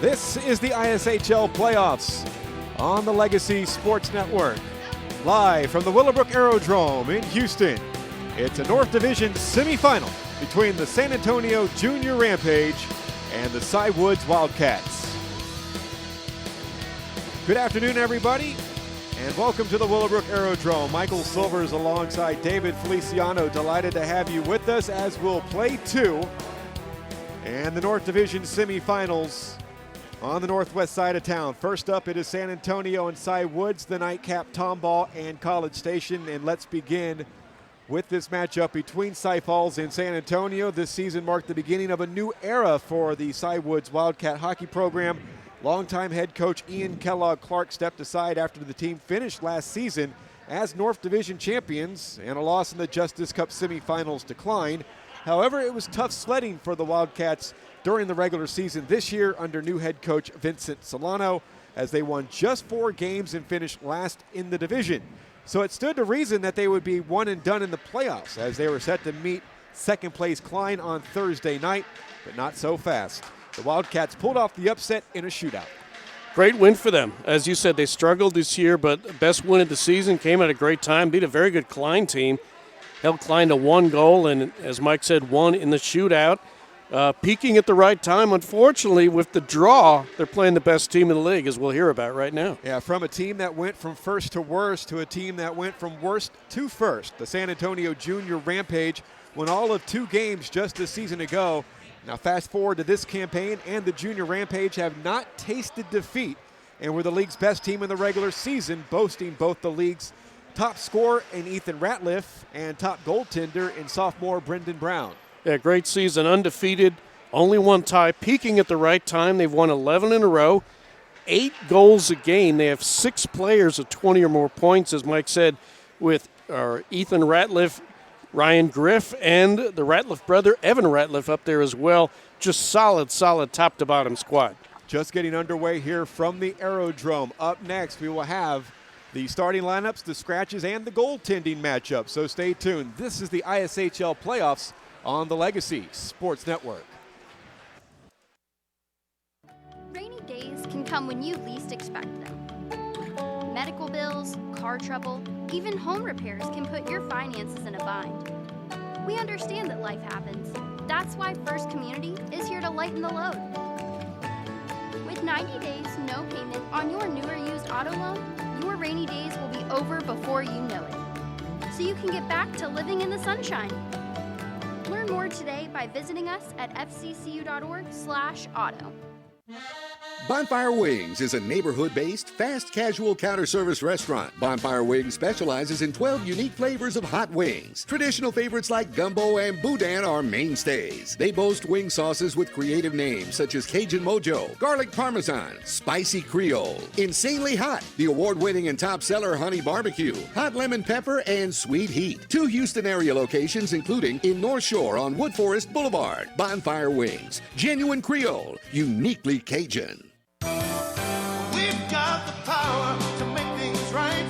This is the ISHL playoffs on the Legacy Sports Network. Live from the Willowbrook Aerodrome in Houston, it's a North Division semifinal between the San Antonio Junior Rampage and the Cy-Woods Wildcats. Good afternoon, everybody, and welcome to the Willowbrook Aerodrome. Michael Silvers alongside David Feliciano. Delighted to have you with us as we'll play two and the North Division semifinals on the northwest side of town. First up, it is San Antonio and Cy-Woods, the nightcap Tomball and College Station. And let's begin with this matchup between Cy Falls and San Antonio. This season marked the beginning of a new era for the Cy-Woods Wildcat hockey program. Longtime head coach Ian Kellogg-Clark stepped aside after the team finished last season as North Division champions, and a loss in the Justice Cup semifinals declined. However, it was tough sledding for the Wildcats during the regular season this year under new head coach Vincent Solano, as they won just 4 games and finished last in the division. So it stood to reason that they would be one and done in the playoffs, as they were set to meet second place Klein on Thursday night, but not so fast. The Wildcats pulled off the upset in a shootout. Great win for them. As you said, they struggled this year, but best win of the season, came at a great time, beat a very good Klein team, held Klein to 1 goal, and as Mike said, won in the shootout. Peaking at the right time. Unfortunately, with the draw, they're playing the best team in the league, as we'll hear about right now. Yeah, from a team that went from first to worst to a team that went from worst to first. The San Antonio Junior Rampage won all of 2 games just this season ago. Now fast forward to this campaign, and the Junior Rampage have not tasted defeat and were the league's best team in the regular season, boasting both the league's top scorer in Ethan Ratliff and top goaltender in sophomore Brendan Brown. Yeah, great season, undefeated, only 1 tie, peaking at the right time. They've won 11 in a row, 8 goals a game. They have 6 players of 20 or more points, as Mike said, with Ethan Ratliff, Ryan Griff, and the Ratliff brother, Evan Ratliff, up there as well. Just solid top-to-bottom squad. Just getting underway here from the Aerodrome. Up next, we will have the starting lineups, the scratches, and the goaltending matchup. So stay tuned. This is the ISHL playoffs on the Legacy Sports Network. Rainy days can come when you least expect them. Medical bills, car trouble, even home repairs can put your finances in a bind. We understand that life happens. That's why First Community is here to lighten the load. With 90 days, no payment on your new or used auto loan, your rainy days will be over before you know it. So you can get back to living in the sunshine. Learn more today by visiting us at fccu.org/auto. Bonfire Wings is a neighborhood-based, fast casual counter-service restaurant. Bonfire Wings specializes in 12 unique flavors of hot wings. Traditional favorites like gumbo and boudin are mainstays. They boast wing sauces with creative names such as Cajun Mojo, Garlic Parmesan, Spicy Creole, Insanely Hot, the award-winning and top-seller Honey Barbecue, Hot Lemon Pepper, and Sweet Heat. 2 Houston area locations, including in North Shore on Wood Forest Boulevard. Bonfire Wings, genuine Creole, uniquely Cajun. We've got the power to make things right.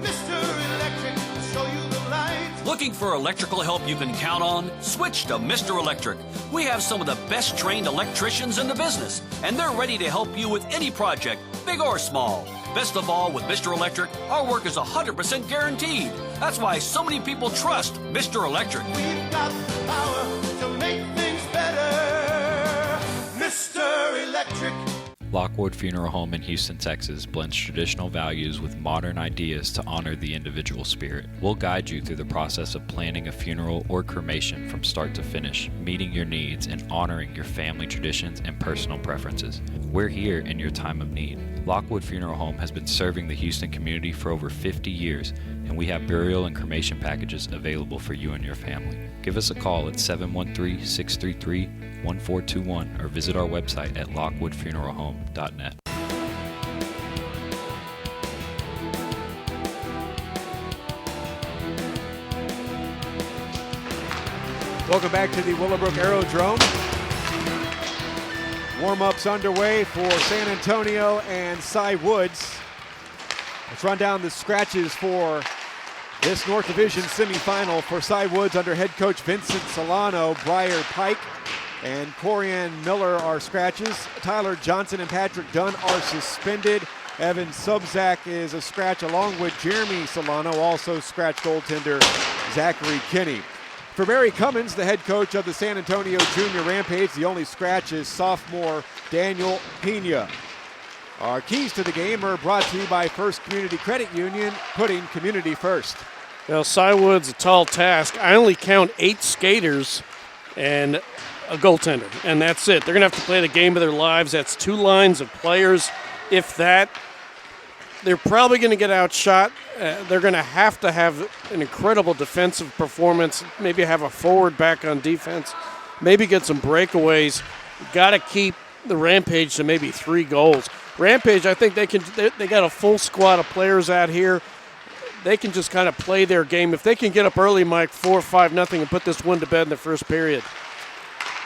Mr. Electric will show you the light. Looking for electrical help you can count on? Switch to Mr. Electric. We have some of the best trained electricians in the business, and they're ready to help you with any project, big or small. Best of all, with Mr. Electric, our work is 100% guaranteed. That's why so many people trust Mr. Electric. We've got the power to make things better. Mr. Electric. Lockwood Funeral Home in Houston, Texas blends traditional values with modern ideas to honor the individual spirit. We'll guide you through the process of planning a funeral or cremation from start to finish, meeting your needs and honoring your family traditions and personal preferences. We're here in your time of need. Lockwood Funeral Home has been serving the Houston community for over 50 years, and we have burial and cremation packages available for you and your family. Give us a call at 713-633-1421 or visit our website at lockwoodfuneralhome.net. Welcome back to the Willowbrook Aerodrome. Warm-ups underway for San Antonio and Cy-Woods. Let's run down the scratches for this North Division semifinal for Cy-Woods under head coach Vincent Solano. Briar Pike, and Corian Miller are scratches. Tyler Johnson and Patrick Dunn are suspended. Evan Subzak is a scratch along with Jeremy Solano, also scratch goaltender Zachary Kinney. For Barry Cummins, the head coach of the San Antonio Junior Rampage, the only scratch is sophomore Daniel Pena. Our keys to the game are brought to you by First Community Credit Union, putting community first. Well, Cy-Woods, a tall task. I only count 8 skaters and a goaltender, and that's it. They're going to have to play the game of their lives. That's 2 lines of players, if that. They're probably going to get outshot. They're going to have an incredible defensive performance, maybe have a forward back on defense, maybe get some breakaways. Got to keep the Rampage to maybe 3 goals. Rampage, I think they got a full squad of players out here. They can just kind of play their game. If they can get up early, Mike, 4-5-0, and put this one to bed in the first period.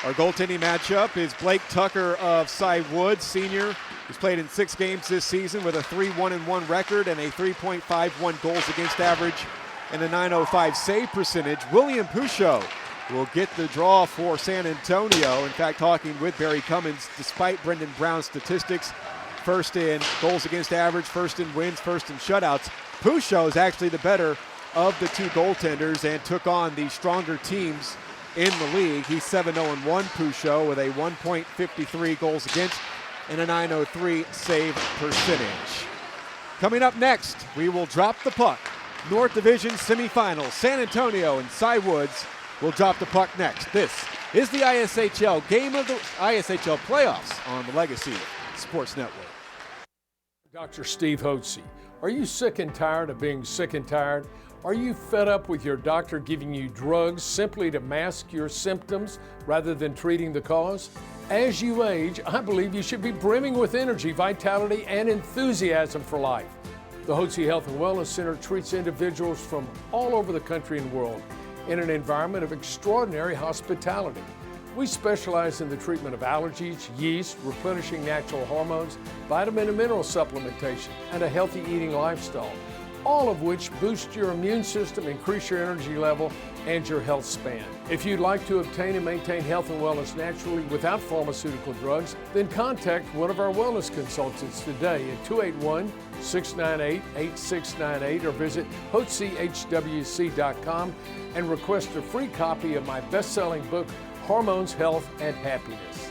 Our goaltending matchup is Blake Tucker of Cy-Woods, senior. He's played in 6 games this season with a 3-1-1 record and a 3.51 goals against average and a .905 save percentage. William Pouchot will get the draw for San Antonio. In fact, talking with Barry Cummins, despite Brendan Brown's statistics, first in goals against average, first in wins, first in shutouts, Pouchot is actually the better of the 2 goaltenders and took on the stronger teams in the league. He's 7-0-1 Pouchot with a 1.53 goals against and a .903 save percentage. Coming up next, we will drop the puck. North Division semifinals, San Antonio and Cy-Woods will drop the puck next. This is the ISHL game of the ISHL playoffs on the Legacy Sports Network. Dr. Steve Hotze. Are you sick and tired of being sick and tired? Are you fed up with your doctor giving you drugs simply to mask your symptoms rather than treating the cause? As you age, I believe you should be brimming with energy, vitality, and enthusiasm for life. The Hotze Health and Wellness Center treats individuals from all over the country and world in an environment of extraordinary hospitality. We specialize in the treatment of allergies, yeast, replenishing natural hormones, vitamin and mineral supplementation, and a healthy eating lifestyle, all of which boost your immune system, increase your energy level, and your health span. If you'd like to obtain and maintain health and wellness naturally without pharmaceutical drugs, then contact one of our wellness consultants today at 281-698-8698 or visit HotzeHWC.com and request a free copy of my best-selling book, Hormones, Health, and Happiness.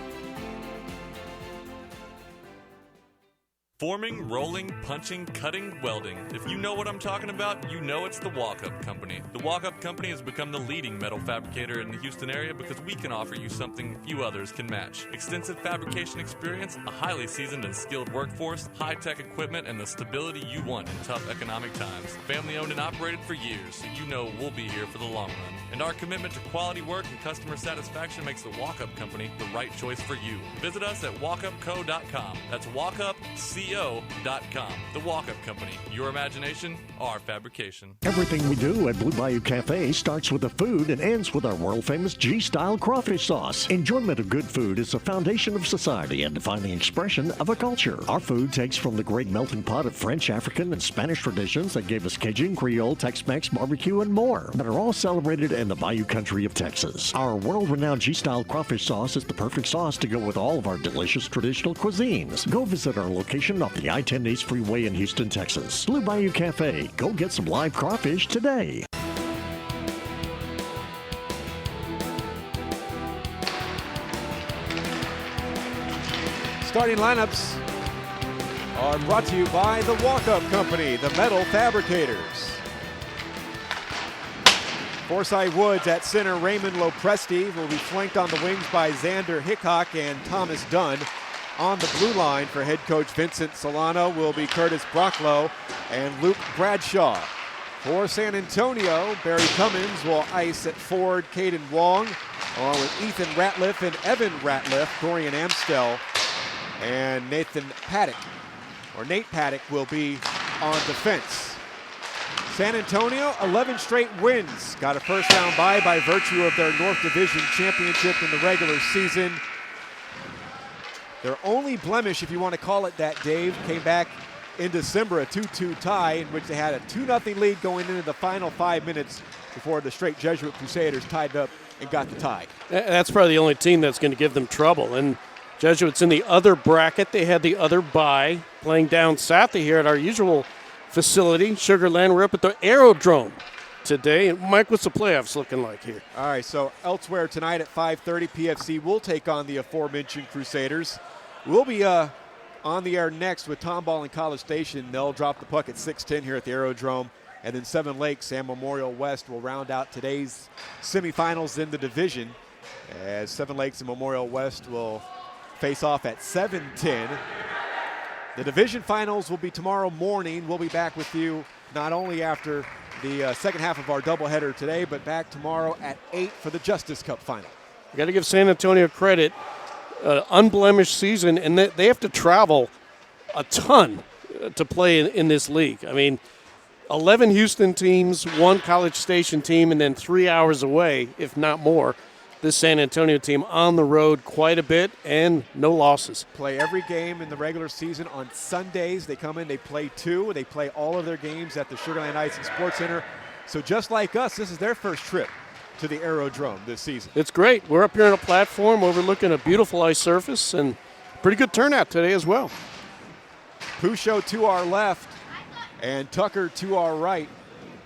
Forming, rolling, punching, cutting, welding. If you know what I'm talking about, you know it's the Walk-Up Company. The Walk-Up Company has become the leading metal fabricator in the Houston area because we can offer you something few others can match. Extensive fabrication experience, a highly seasoned and skilled workforce, high-tech equipment, and the stability you want in tough economic times. Family owned and operated for years, so you know we'll be here for the long run. And our commitment to quality work and customer satisfaction makes the Walk-Up Company the right choice for you. Visit us at walkupco.com. That's walkupco.com. The Walk-Up Company. Your imagination, our fabrication. Everything we do at Blue Bayou Cafe starts with the food and ends with our world-famous G-Style crawfish sauce. Enjoyment of good food is the foundation of society and defining expression of a culture. Our food takes from the great melting pot of French, African, and Spanish traditions that gave us Cajun, Creole, Tex-Mex, barbecue, and more, that are all celebrated in the Bayou country of Texas. Our world-renowned G-Style crawfish sauce is the perfect sauce to go with all of our delicious traditional cuisines. Go visit our location off the I-10 East Freeway in Houston, Texas. Blue Bayou Cafe. Go get some live crawfish today. Starting lineups are brought to you by the Walk-Up Company, the metal fabricators. For Cy-Woods at center, Raymond Lopresti will be flanked on the wings by Xander Hickok and Thomas Dunn. On the blue line for head coach Vincent Solano will be Curtis Brocklow and Luke Bradshaw. For San Antonio, Barry Cummins will ice at forward Caden Wong, along with Ethan Ratliff and Evan Ratliff. Dorian Amstel and Nate Paddock will be on defense. San Antonio, 11 straight wins. Got a first round bye by virtue of their North Division championship in the regular season. Their only blemish, if you want to call it that, Dave, came back in December, a 2-2 tie in which they had a 2-0 lead going into the final 5 minutes before the straight Jesuit Crusaders tied up and got the tie. That's probably the only team that's going to give them trouble. And Jesuits in the other bracket, they had the other bye, playing down south here at our usual facility, Sugar Land. We're up at the Aerodrome today. And Mike, what's the playoffs looking like here? All right, so elsewhere tonight at 5:30, PFC will take on the aforementioned Crusaders. We'll be on the air next with Tomball and College Station. They'll drop the puck at 6:10 here at the Aerodrome. And then Seven Lakes and Memorial West will round out today's semifinals in the division, as Seven Lakes and Memorial West will face off at 7:10. The division finals will be tomorrow morning. We'll be back with you not only after the second half of our doubleheader today, but back tomorrow at 8 for the Justice Cup final. You got to give San Antonio credit. Unblemished season, and they have to travel a ton to play in this league. I mean, 11 Houston teams, 1 College Station team, and then 3 hours away, if not more, this San Antonio team on the road quite a bit and no losses. Play every game in the regular season on Sundays. They come in, they play 2. They play all of their games at the Sugar Land Ice and Sports Center. So just like us, this is their first trip to the Aerodrome this season. It's great. We're up here on a platform overlooking a beautiful ice surface, and pretty good turnout today as well. Pusho to our left and Tucker to our right.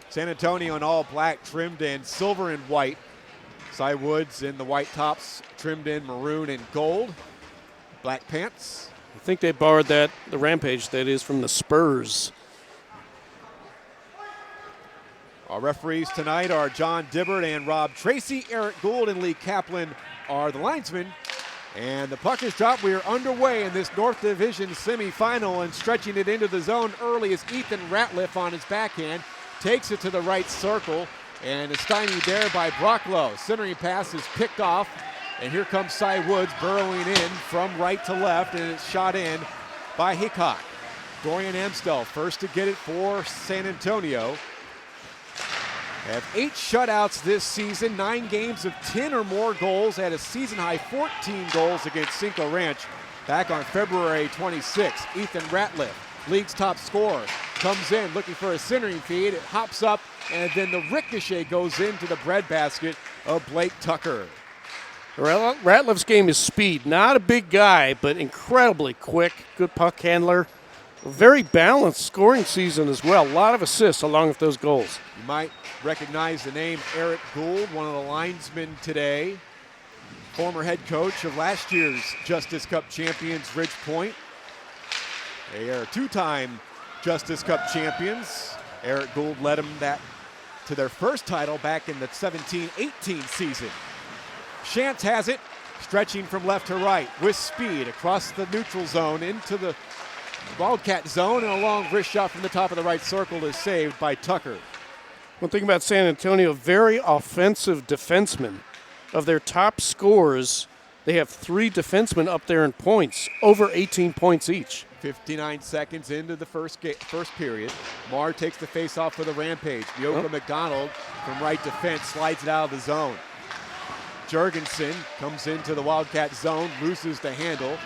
San Antonio in all black, trimmed in silver and white. Cy-Woods in the white tops, trimmed in maroon and gold. Black pants. I think they borrowed the Rampage, that is, from the Spurs. Our referees tonight are John Dibbert and Rob Tracy. Eric Gould and Lee Kaplan are the linesmen. And the puck is dropped. We are underway in this North Division semifinal, and stretching it into the zone early is Ethan Ratliff on his backhand. Takes it to the right circle and is stymied there by Brocklow. Centering pass is picked off, and here comes Cy-Woods burrowing in from right to left, and it's shot in by Hickok. Dorian Amstel first to get it for San Antonio. Have 8 shutouts this season, 9 games of 10 or more goals, had a season-high 14 goals against Cinco Ranch back on February 26. Ethan Ratliff, league's top scorer, comes in looking for a centering feed. It hops up, and then the ricochet goes into the breadbasket of Blake Tucker. Ratliff's game is speed. Not a big guy, but incredibly quick, good puck handler. A very balanced scoring season as well. A lot of assists along with those goals. You might recognize the name Eric Gould, one of the linesmen today. Former head coach of last year's Justice Cup champions, Ridge Point. They are 2-time Justice Cup champions. Eric Gould led them to their first title back in the 17-18 season. Shantz has it, stretching from left to right with speed across the neutral zone into the Wildcat zone, and a long wrist shot from the top of the right circle is saved by Tucker. One thing about San Antonio, very offensive defensemen. Of their top scorers, they have 3 defensemen up there in points, over 18 points each. 59 seconds into the first period. Mahr takes the face-off for the Rampage. Bioka McDonald from right defense slides it out of the zone. Jurgensen comes into the Wildcat zone, loses the handle.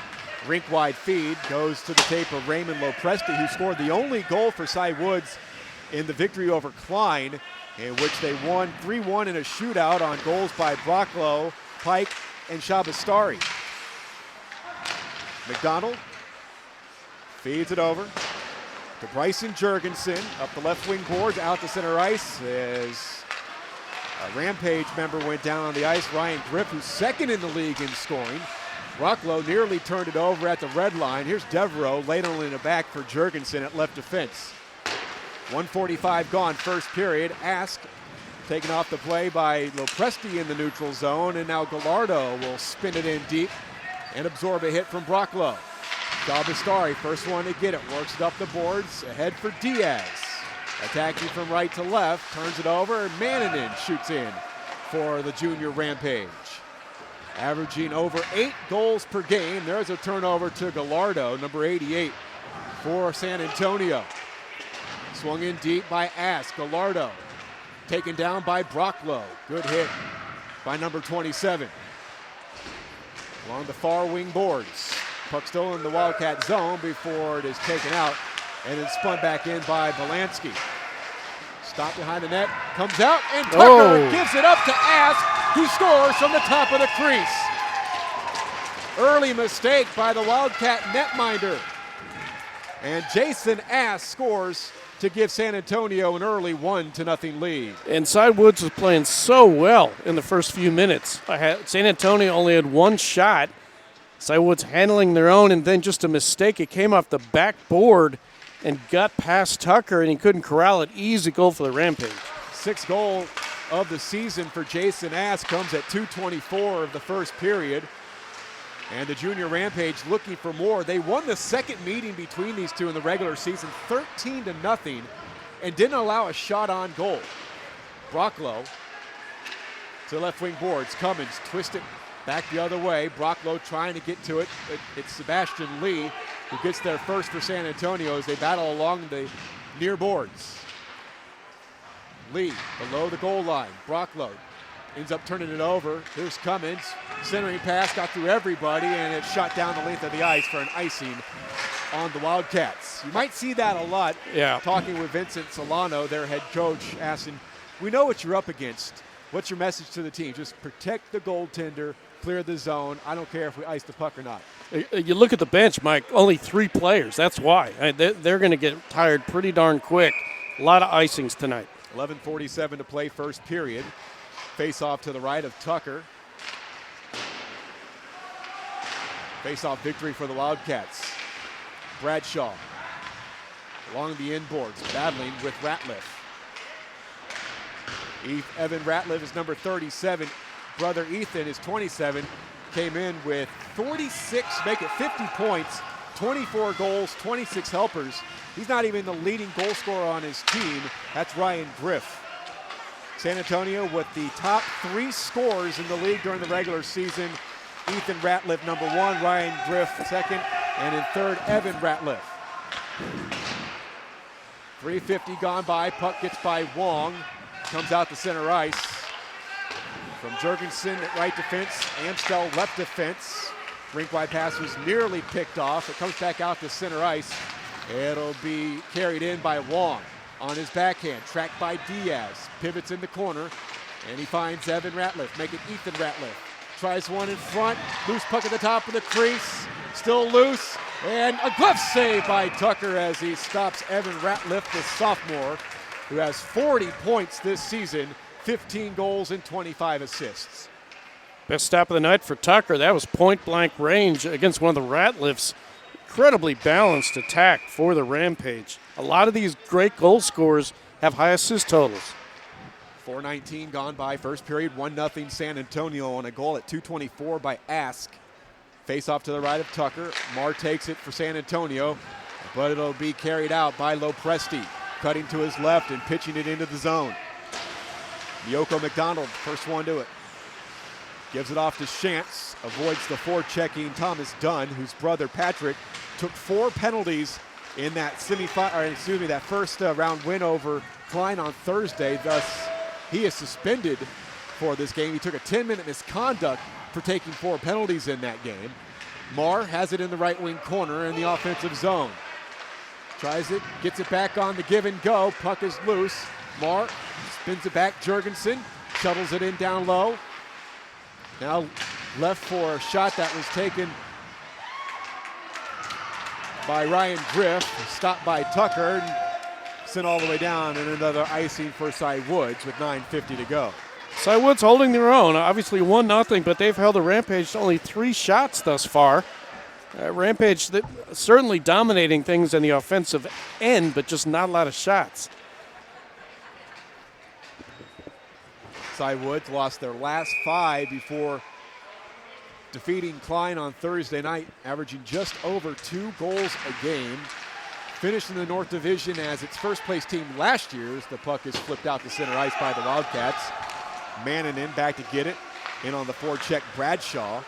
Rink-wide feed goes to the tape of Raymond Lopresti, who scored the only goal for Cy-Woods in the victory over Klein, in which they won 3-1 in a shootout on goals by Brocklow, Pike, and Shabastari. McDonald feeds it over to Bryson Jurgensen, up the left wing boards, out to center ice as a Rampage member went down on the ice. Ryan Griff, who's second in the league in scoring. Brocklow nearly turned it over at the red line. Here's Devereaux ladling it back for Jurgensen at left defense. 1:45 gone, first period. Ask taken off the play by Lopresti in the neutral zone, and now Gallardo will spin it in deep and absorb a hit from Brocklow. Shabastari, first one to get it, works it up the boards, ahead for Diaz. Attacking from right to left, turns it over, and Mannanen shoots in for the junior Rampage. Averaging over 8 goals per game. There's a turnover to Gallardo, number 88 for San Antonio. Swung in deep by Ask. Gallardo taken down by Brocklow. Good hit by number 27. Along the far wing boards. Puck still in the Wildcat zone before it is taken out and then spun back in by Belansky. Stopped behind the net, comes out, and Tucker gives it up to Ask, who scores from the top of the crease. Early mistake by the Wildcat netminder. And Jason Ask scores to give San Antonio an early 1-0 lead. And Cy-Woods was playing so well in the first few minutes. San Antonio only had one shot. Cy-Woods handling their own, and then just a mistake. It came off the backboard and got past Tucker, and he couldn't corral it. Easy goal for the Rampage. Sixth goal of the season for Jason Ask comes at 2:24 of the first period. And the junior Rampage looking for more. They won the second meeting between these two in the regular season, 13-0, and didn't allow a shot on goal. Brocklow to left wing boards. Cummins twist it back the other way. Brocklow trying to get to it. It's Sebastian Lee who gets there first for San Antonio as they battle along the near boards. Lee below the goal line. Brocklow ends up turning it over. Here's Cummins. Centering pass, got through everybody, and it's shot down the length of the ice for an icing on the Wildcats. You might see that a lot. Yeah. Talking with Vincent Solano, their head coach, asking, we know what you're up against. What's your message to the team? Just protect the goaltender, clear the zone. I don't care if we ice the puck or not. You look at the bench, Mike, only 3 players. That's why. They're going to get tired pretty darn quick. A lot of icings tonight. 11:47 to play first period. Face off to the right of Tucker. Face off victory for the Wildcats. Bradshaw along the inboards, battling with Ratliff. Evan Ratliff is number 37. Brother Ethan is 27. Came in with 46, make it 50 points, 24 goals, 26 helpers. He's not even the leading goal scorer on his team. That's Ryan Griff. San Antonio with the top 3 scorers in the league during the regular season. Ethan Ratliff, number 1, Ryan Griff, second, and in third, Evan Ratliff. 3:50 gone by, puck gets by Wong, comes out to center ice. From Jurgensen at right defense, Amstel left defense. Rink-wide pass was nearly picked off. It comes back out to center ice. It'll be carried in by Wong on his backhand, tracked by Diaz. Pivots in the corner, and he finds Evan Ratliff, make it Ethan Ratliff. Tries one in front, loose puck at the top of the crease, still loose, and a glove save by Tucker as he stops Evan Ratliff, the sophomore, who has 40 points this season, 15 goals and 25 assists. Best stop of the night for Tucker. That was point-blank range against one of the Ratliffs. Incredibly balanced attack for the Rampage. A lot of these great goal scorers have high assist totals. 4:19 gone by first period, 1-0 San Antonio on a goal at 2:24 by Ask. Face off to the right of Tucker. Mahr takes it for San Antonio, but it'll be carried out by Lopresti, cutting to his left and pitching it into the zone. Yoko McDonald, first one to it. Gives it off to Shantz, avoids the forechecking Thomas Dunn, whose brother Patrick took 4 penalties in that that first round win over Klein on Thursday. Thus, he is suspended for this game. He took a 10-minute misconduct for taking 4 penalties in that game. Mahr has it in the right wing corner in the offensive zone. Tries it, gets it back on the give and go. Puck is loose. Mahr spins it back. Jurgensen shuttles it in down low. Now left for a shot that was taken by Ryan Griff, stopped by Tucker, and sent all the way down, and another icing for Cy-Woods with 9:50 to go. Cy-Woods holding their own, obviously 1-0, but they've held the Rampage to only 3 shots thus far. Rampage certainly dominating things in the offensive end, but just not a lot of shots. Cy-Woods lost their last 5 before defeating Klein on Thursday night, averaging just over 2 goals a game. Finished in the North Division as its first place team last year as the puck is flipped out to center ice by the Wildcats. Manning in back to get it. In on the forecheck, Bradshaw.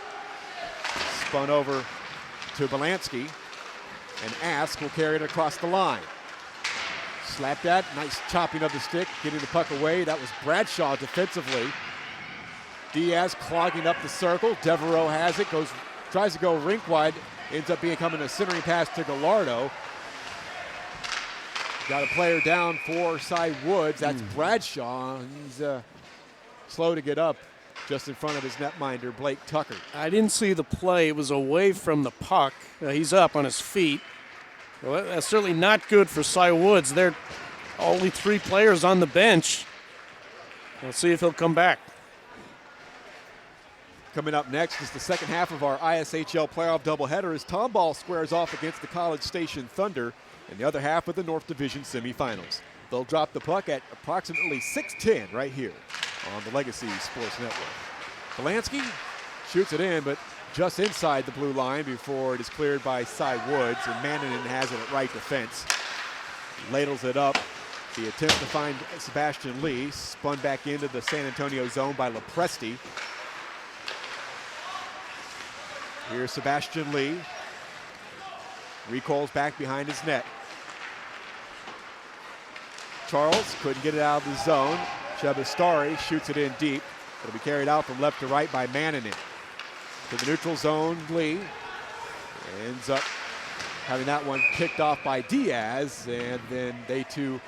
Spun over to Belansky. And Ask will carry it across the line. Slapped at, nice chopping of the stick, getting the puck away. That was Bradshaw defensively. Diaz clogging up the circle. Devereaux has it, tries to go rink wide, ends up becoming a centering pass to Gallardo. Got a player down for Cy-Woods. That's Bradshaw. He's slow to get up just in front of his netminder, Blake Tucker. I didn't see the play. It was away from the puck. He's up on his feet. Well, that's certainly not good for Cy-Woods. They're only 3 players on the bench. Let's see if he'll come back. Coming up next is the second half of our ISHL playoff doubleheader as Tomball squares off against the College Station Thunder in the other half of the North Division semifinals. They'll drop the puck at approximately 6:10 right here on the Legacy Sports Network. Polanski shoots it in, but just inside the blue line before it is cleared by Cy-Woods, and Mannanen has it at right defense. Ladles it up. The attempt to find Sebastian Lee, spun back into the San Antonio zone by Lepresti. Here's Sebastian Lee. Recoils back behind his net. Charles couldn't get it out of the zone. Shabastari shoots it in deep. It'll be carried out from left to right by Mannanen. To the neutral zone, Lee ends up having that one picked off by Diaz, and then the two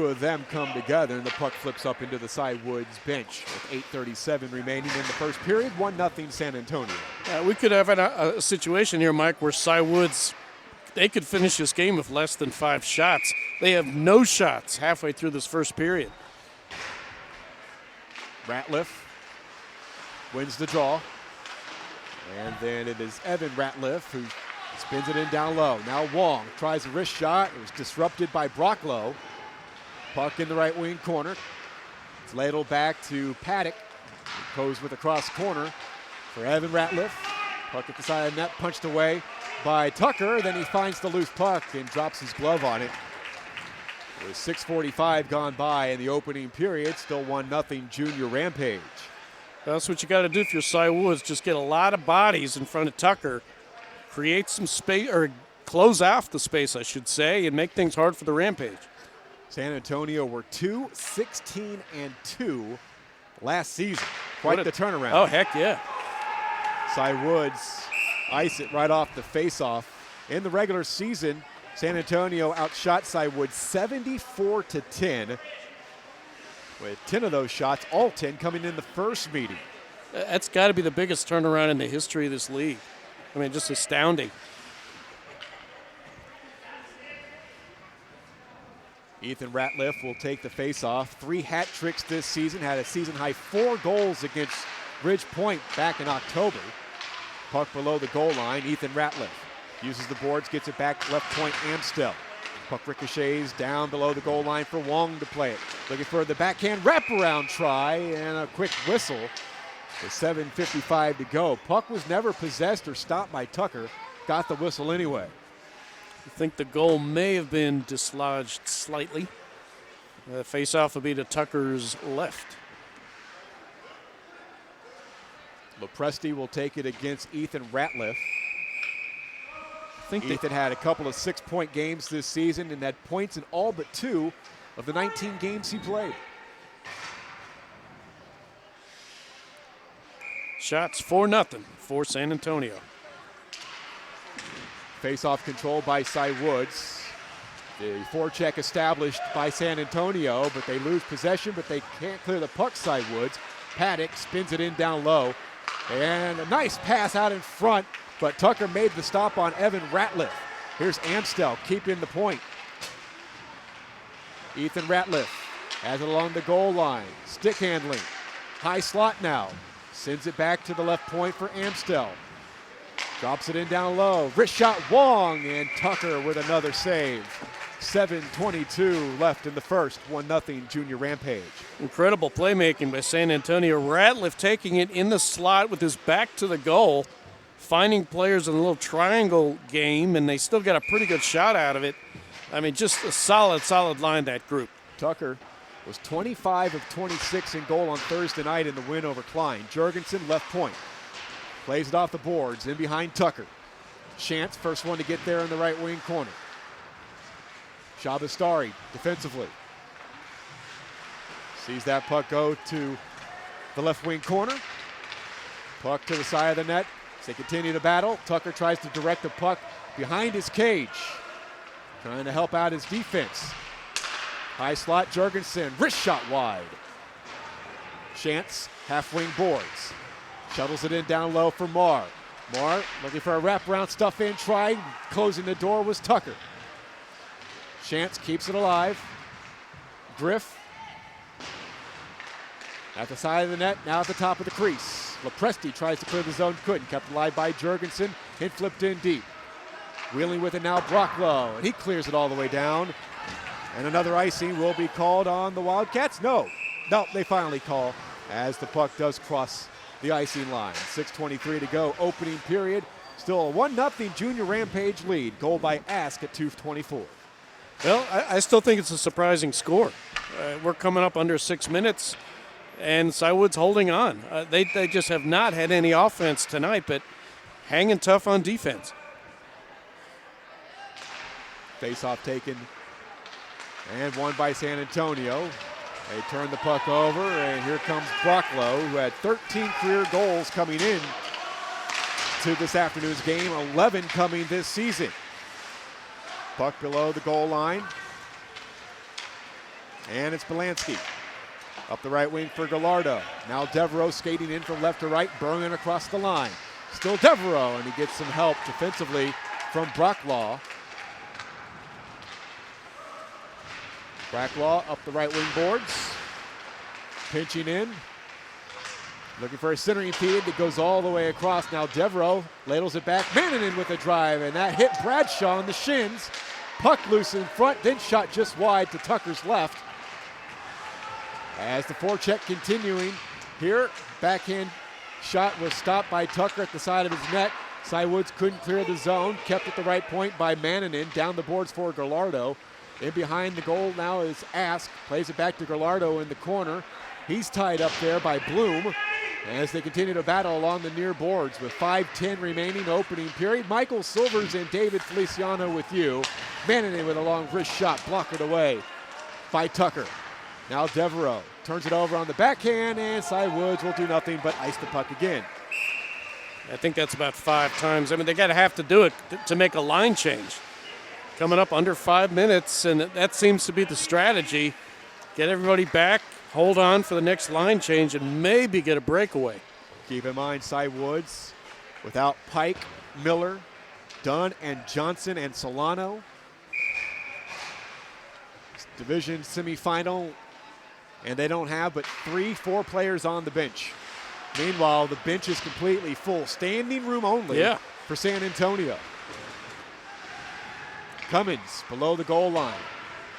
of them come together, and the puck flips up into the Cy-Woods bench with 8:37 remaining in the first period, 1-0 San Antonio. We could have a situation here, Mike, where Cy-Woods, they could finish this game with less than 5 shots. They have no shots halfway through this first period. Ratliff wins the draw. And then it is Evan Ratliff who spins it in down low. Now Wong tries a wrist shot. It was disrupted by Brocklow. Puck in the right wing corner. It's ladled back to Paddock. Goes with a cross corner for Evan Ratliff. Puck at the side of the net, punched away by Tucker. Then he finds the loose puck and drops his glove on it. With 6:45 gone by in the opening period, still 1-0 Junior Rampage. That's what you got to do if you're Cy-Woods. Just get a lot of bodies in front of Tucker, create some space, or close off the space, I should say, and make things hard for the Rampage. San Antonio were 2-16-2 last season. Quite the turnaround. Oh, heck yeah. Cy-Woods ice it right off the face-off. In the regular season, San Antonio outshot Cy-Woods 74-10. With 10 of those shots, all 10 coming in the first meeting. That's got to be the biggest turnaround in the history of this league. I mean, just astounding. Ethan Ratliff will take the face-off. 3 hat tricks this season. Had a season-high 4 goals against Ridge Point back in October. Puck below the goal line. Ethan Ratliff uses the boards, gets it back left point Amstel. Puck ricochets down below the goal line for Wong to play it. Looking for the backhand wraparound try and a quick whistle. With 7:55 to go. Puck was never possessed or stopped by Tucker. Got the whistle anyway. I think the goal may have been dislodged slightly. The face-off will be to Tucker's left. Lepresti will take it against Ethan Ratliff. Ethan had a couple of 6-point games this season and had points in all but 2 of the 19 games he played. Shots 4-0 for San Antonio. Face-off control by Cy-Woods. The forecheck established by San Antonio, but they lose possession, but they can't clear the puck, Cy-Woods. Paddock spins it in down low. And a nice pass out in front, but Tucker made the stop on Evan Ratliff. Here's Amstel keeping the point. Ethan Ratliff has it along the goal line. Stick handling. High slot now. Sends it back to the left point for Amstel. Drops it in down low. Wrist shot Wong, and Tucker with another save. 7:22 left in the first. 1-0 Junior Rampage. Incredible playmaking by San Antonio. Ratliff taking it in the slot with his back to the goal, finding players in a little triangle game, and they still got a pretty good shot out of it. I mean, just a solid line, that group. Tucker was 25 of 26 in goal on Thursday night in the win over Klein. Jurgensen left point. Plays it off the boards, in behind Tucker. Chance, first one to get there in the right wing corner. Shabastari defensively. Sees that puck go to the left wing corner. Puck to the side of the net. As they continue to battle, Tucker tries to direct the puck behind his cage. Trying to help out his defense. High slot, Jurgensen, wrist shot wide. Chance, half-wing boards. Shuttles it in down low for Mahr. Mahr looking for a wraparound stuff in, trying. Closing the door was Tucker. Chance keeps it alive. Griff at the side of the net, now at the top of the crease. Lepresti tries to clear the zone, couldn't. Kept alive by Jurgensen, hit flipped in deep. Wheeling with it now, Brocklow, and he clears it all the way down. And another icing will be called on the Wildcats. No, they finally call as the puck does cross the icing line. 6:23 to go, opening period. Still a 1-0 Junior Rampage lead. Goal by Ask at 2:24. Well, I still think it's a surprising score. We're coming up under 6 minutes, and Cy-Woods holding on. They just have not had any offense tonight, but hanging tough on defense. Face-off taken and won by San Antonio. They turn the puck over, and here comes Brocklow, who had 13 career goals coming in to this afternoon's game, 11 coming this season. Puck below the goal line. And it's Belansky. Up the right wing for Gallardo. Now Devereaux skating in from left to right, Bergen across the line. Still Devereaux, and he gets some help defensively from Brocklaw. Brocklaw up the right wing boards. Pinching in. Looking for a centering feed that goes all the way across. Now Devereaux ladles it back. Mannanen with a drive, and that hit Bradshaw on the shins. Puck loose in front, then shot just wide to Tucker's left. As the forecheck continuing here, backhand shot was stopped by Tucker at the side of his net. Cy-Woods couldn't clear the zone, kept at the right point by Mannanen, down the boards for Gallardo. In behind the goal now is Ask, plays it back to Gallardo in the corner. He's tied up there by Bloom as they continue to battle along the near boards with 5:10 remaining opening period. Michael Silvers and David Feliciano with you. Mannanen with a long wrist shot, blocked away by Tucker. Now Devereaux turns it over on the backhand, and Cy-Woods will do nothing but ice the puck again. I think that's about 5 times. I mean, they got to have to do it to make a line change. Coming up under 5 minutes, and that seems to be the strategy. Get everybody back, hold on for the next line change, and maybe get a breakaway. Keep in mind, Cy-Woods without Pike, Miller, Dunn, and Johnson, and Solano. Division semifinal, and they don't have but 3-4 players on the bench. Meanwhile, the bench is completely full. Standing room only for San Antonio. Cummins below the goal line.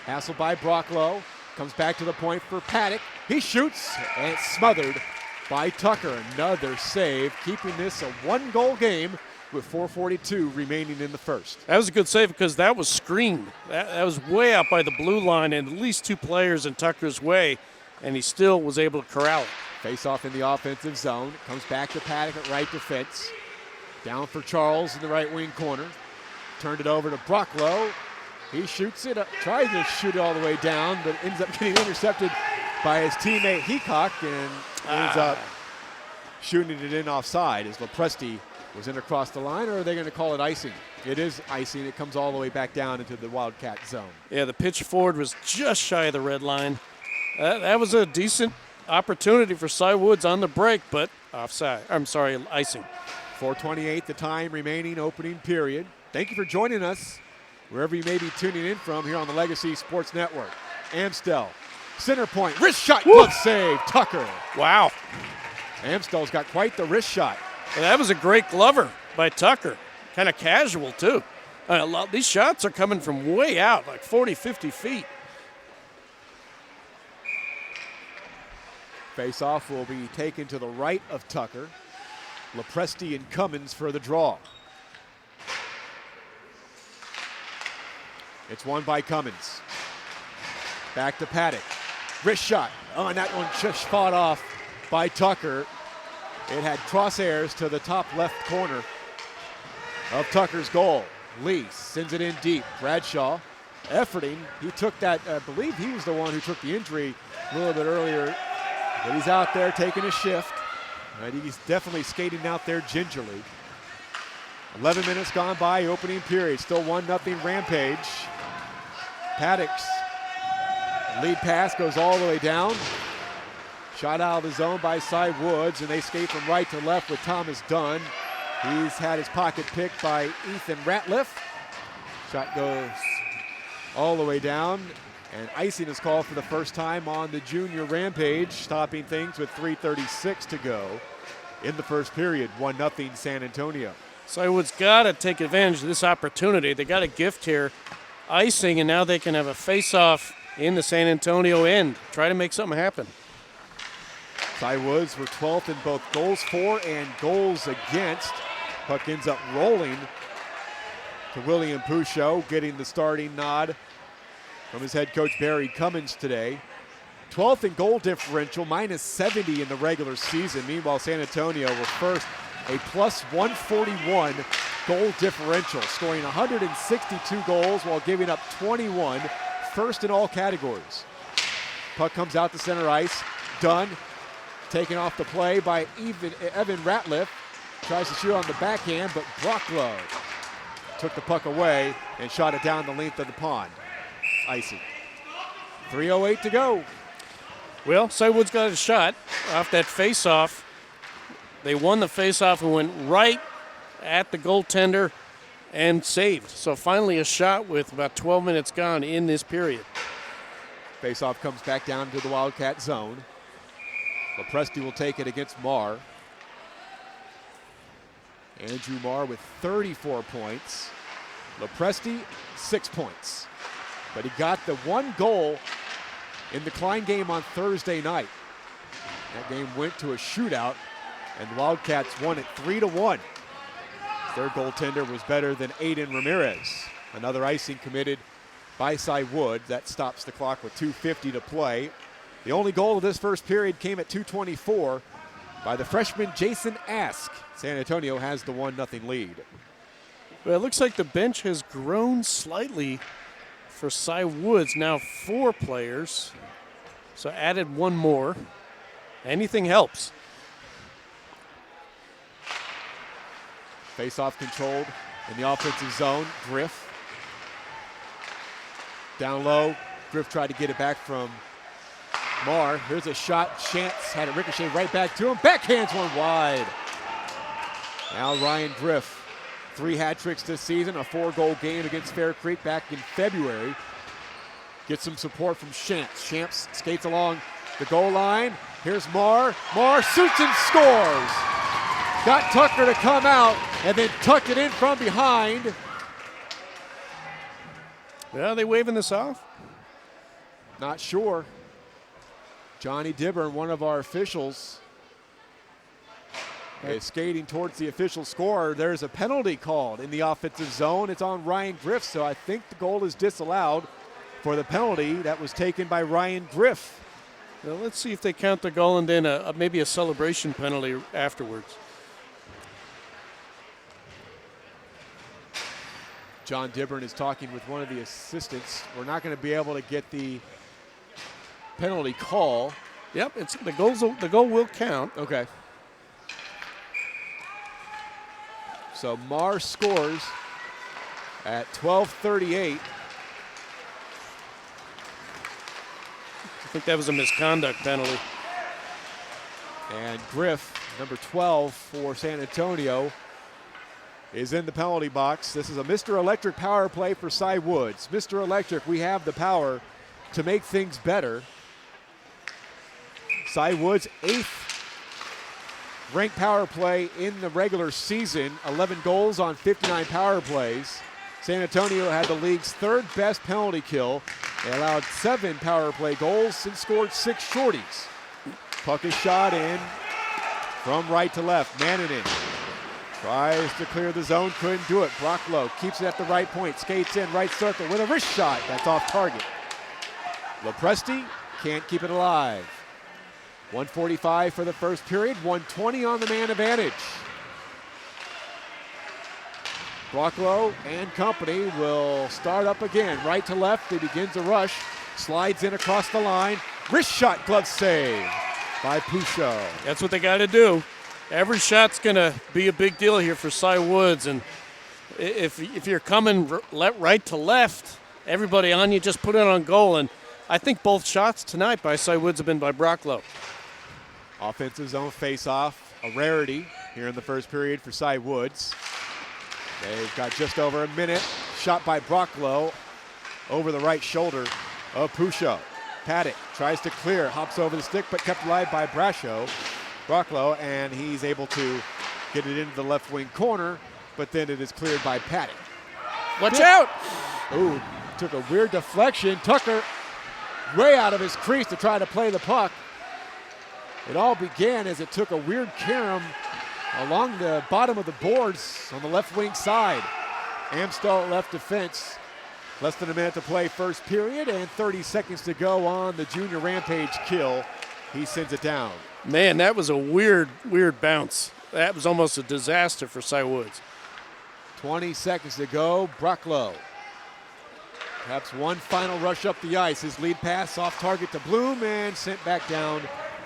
Hassled by Brocklow. Comes back to the point for Paddock. He shoots, and it's smothered by Tucker. Another save, keeping this a 1-goal game with 4:42 remaining in the first. That was a good save because that was screened. That was way out by the blue line and at least 2 players in Tucker's way, and he still was able to corral it. Face off in the offensive zone. Comes back to Paddock at right defense. Down for Charles in the right wing corner. Turned it over to Brocklow. He shoots it, tries to shoot it all the way down, but ends up getting intercepted by his teammate Heacock and ends up shooting it in offside as Lepresti was in across the line, or are they going to call it icing? It is icing. It comes all the way back down into the Wildcat zone. Yeah, the pitch forward was just shy of the red line. That was a decent opportunity for Cy-Woods on the break, but offside. I'm sorry, icing. 4:28 the time remaining, opening period. Thank you for joining us wherever you may be tuning in from here on the Legacy Sports Network. Amstel, center point, wrist shot, glove save, Tucker. Wow. Amstel's got quite the wrist shot. Well, that was a great glover by Tucker. Kind of casual, too. These shots are coming from way out, like 40, 50 feet. Face-off will be taken to the right of Tucker. Lepresti and Cummins for the draw. It's won by Cummins. Back to Paddock. Wrist shot. Oh, and that one just fought off by Tucker. It had crosshairs to the top left corner of Tucker's goal. Lee sends it in deep. Bradshaw efforting. He took that, I believe he was the one who took the injury a little bit earlier. But he's out there taking a shift. And he's definitely skating out there gingerly. 11 minutes gone by, opening period. Still 1-0 Rampage. Paddock's Lead pass goes all the way down. Shot out of the zone by Cy-Woods, and they skate from right to left with Thomas Dunn. He's had his pocket picked by Ethan Ratliff. Shot goes all the way down, and icing is called for the first time on the junior Rampage, stopping things with 3:36 to go in the first period. 1-0 San Antonio. Cy-Woods got to take advantage of this opportunity. They got a gift here, icing, and now they can have a face-off in the San Antonio end. Try to make something happen. Cy-Woods were 12th in both goals for and goals against. Puck ends up rolling to William Pouchot, getting the starting nod from his head coach Barry Cummins today. 12th in goal differential, minus 70 in the regular season. Meanwhile, San Antonio were first, a plus 141 goal differential, scoring 162 goals while giving up 21, first in all categories. Puck comes out to center ice. Dunn taken off the play by Evan Ratliff. Tries to shoot on the backhand, but Brocklow took the puck away and shot it down the length of the pond. Icing. 3:08 to go. Well, Cy-Woods got a shot off that face-off. They won the face-off and went right at the goaltender and saved. So finally a shot with about 12 minutes gone in this period. Face-off comes back down to the Wildcat zone. Lepresti will take it against Mahr. Andrew Mahr with 34 points. Lepresti, 6 points. But he got the one goal in the Klein game on Thursday night. That game went to a shootout, and the Wildcats won it 3-1. Their goaltender was better than Aiden Ramirez. Another icing committed by Cy-Woods. That stops the clock with 2:50 to play. The only goal of this first period came at 2:24 by the freshman Jason Ask. San Antonio has the 1-0 lead. Well, it looks like the bench has grown slightly for Cy-Woods. Now 4 players, so added one more. Anything helps. Face-off controlled in the offensive zone. Griff. Down low. Griff tried to get it back from Mahr. Here's a shot. Chance had it ricochet right back to him. Backhands one wide. Now Ryan Griff. 3 hat tricks this season, a 4-goal game against Fair Creek back in February. Gets some support from Shantz. Shantz skates along the goal line. Here's Mahr. Mahr shoots and scores. Got Tucker to come out and then tucked it in from behind. Yeah, they waving this off? Not sure. Johnny Dibburn, one of our officials, is skating towards the official scorer. There's a penalty called in the offensive zone. It's on Ryan Griff, so I think the goal is disallowed for the penalty that was taken by Ryan Griff. Well, let's see if they count the goal and then maybe a celebration penalty afterwards. John Dibburn is talking with one of the assistants. We're not going to be able to get the penalty call. Yep, the goal will count. Okay. So Mahr scores at 12:38. I think that was a misconduct penalty. And Griff, number 12 for San Antonio, is in the penalty box. This is a Mr. Electric power play for Cy-Woods. Mr. Electric, we have the power to make things better. Cy-Woods' 8th ranked power play in the regular season, 11 goals on 59 power plays. San Antonio had the league's 3rd best penalty kill. They allowed 7 power play goals and scored 6 shorties. Puck is shot in from right to left. Mannanen tries to clear the zone, couldn't do it. Brocklow keeps it at the right point, skates in right circle with a wrist shot. That's off target. Lepresti can't keep it alive. 1:45 for the first period, 1:20 on the man advantage. Brocklow and company will start up again. Right to left, he begins a rush, slides in across the line. Wrist shot, glove save by Pouchot. That's what they got to do. Every shot's going to be a big deal here for Cy-Woods, and if you're coming right to left, everybody on you, just put it on goal. And I think both shots tonight by Cy-Woods have been by Brocklow. Offensive zone face-off, a rarity here in the first period for Cy-Woods. They've got just over a minute. Shot by Brocklow over the right shoulder of Pusho. Paddock tries to clear, hops over the stick, but kept alive by Brocklow, and he's able to get it into the left wing corner, but then it is cleared by Paddock. Watch out! Ooh, took a weird deflection. Tucker way out of his crease to try to play the puck. It all began as it took a weird carom along the bottom of the boards on the left wing side. Amstel left defense. Less than a minute to play first period and 30 seconds to go on the junior Rampage kill. He sends it down. Man, that was a weird bounce. That was almost a disaster for Cy-Woods. 20 seconds to go. Brocklow. Perhaps one final rush up the ice. His lead pass off target to Bloom and sent back down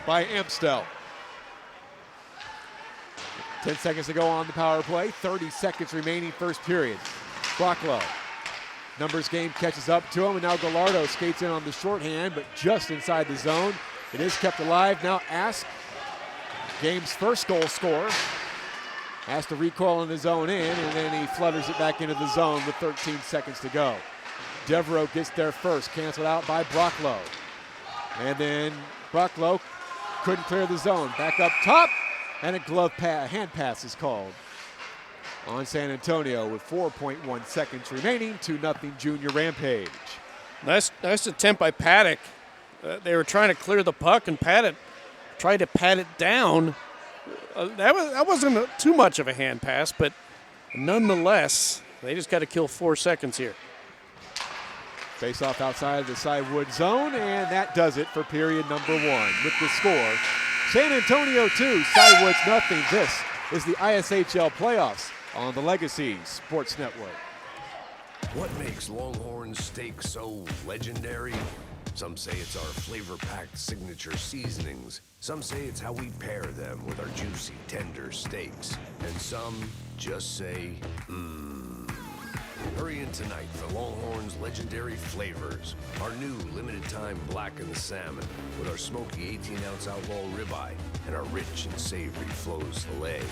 by Amstel. 10 seconds to go on the power play. 30 seconds remaining first period. Brocklow. Numbers game catches up to him, and now Gallardo skates in on the shorthand, but just inside the zone. It is kept alive. Now Ask, game's first goal scorer, has to recoil in his own end, and then he flutters it back into the zone with 13 seconds to go. Devereaux gets there first, canceled out by Brocklow. And then Brocklow couldn't clear the zone. Back up top, and a hand pass is called on San Antonio with 4.1 seconds remaining. 2-0 junior Rampage. Nice attempt by Paddock. They were trying to clear the puck, and Paddock tried to pat it down. That wasn't too much of a hand pass, but nonetheless, they just got to kill 4 seconds here. Face off outside of the Cy-Woods zone, and that does it for period number 1 with the score. San Antonio 2, Cy-Woods nothing. This is the ISHL playoffs on the Legacy Sports Network. What makes Longhorn steak so legendary? Some say it's our flavor-packed signature seasonings. Some say it's how we pair them with our juicy, tender steaks. And some just say, Hurry in tonight for Longhorn's legendary flavors. Our new limited-time blackened salmon with our smoky 18-ounce outlaw ribeye and our rich and savory Flo's filet.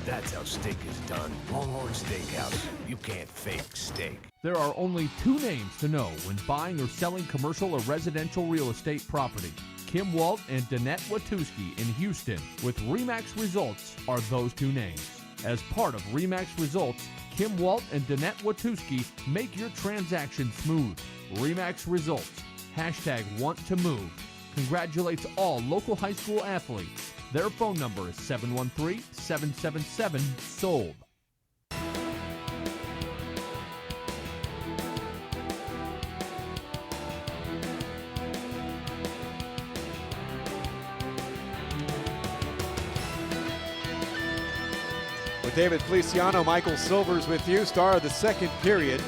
That's how steak is done. Longhorn Steakhouse. You can't fake steak. There are only 2 names to know when buying or selling commercial or residential real estate property. Kim Walt and Danette Watuski in Houston with RE/MAX Results are those 2 names. As part of RE/MAX Results, Kim Walt and Danette Watuski make your transaction smooth. RE/MAX Results. #WantToMove. Congratulates all local high school athletes. Their phone number is 713-777-SOLD. With David Feliciano, Michael Silvers with you. Star of the second period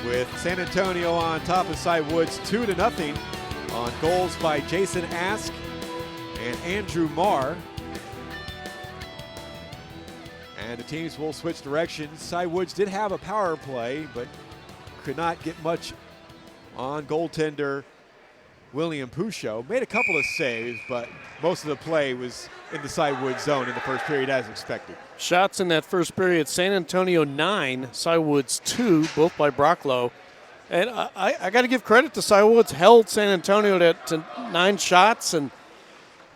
with San Antonio on top of Cy-Woods 2-0 on goals by Jason Ask and Andrew Mahr. And the teams will switch directions. Cy-Woods did have a power play, but could not get much on goaltender William Pusho. Made a couple of saves, but most of the play was in the Cy-Woods zone in the first period as expected. Shots in that first period, San Antonio 9, Cy-Woods 2, both by Brocklow. And I got to give credit to Cy-Woods, held San Antonio to 9 shots, and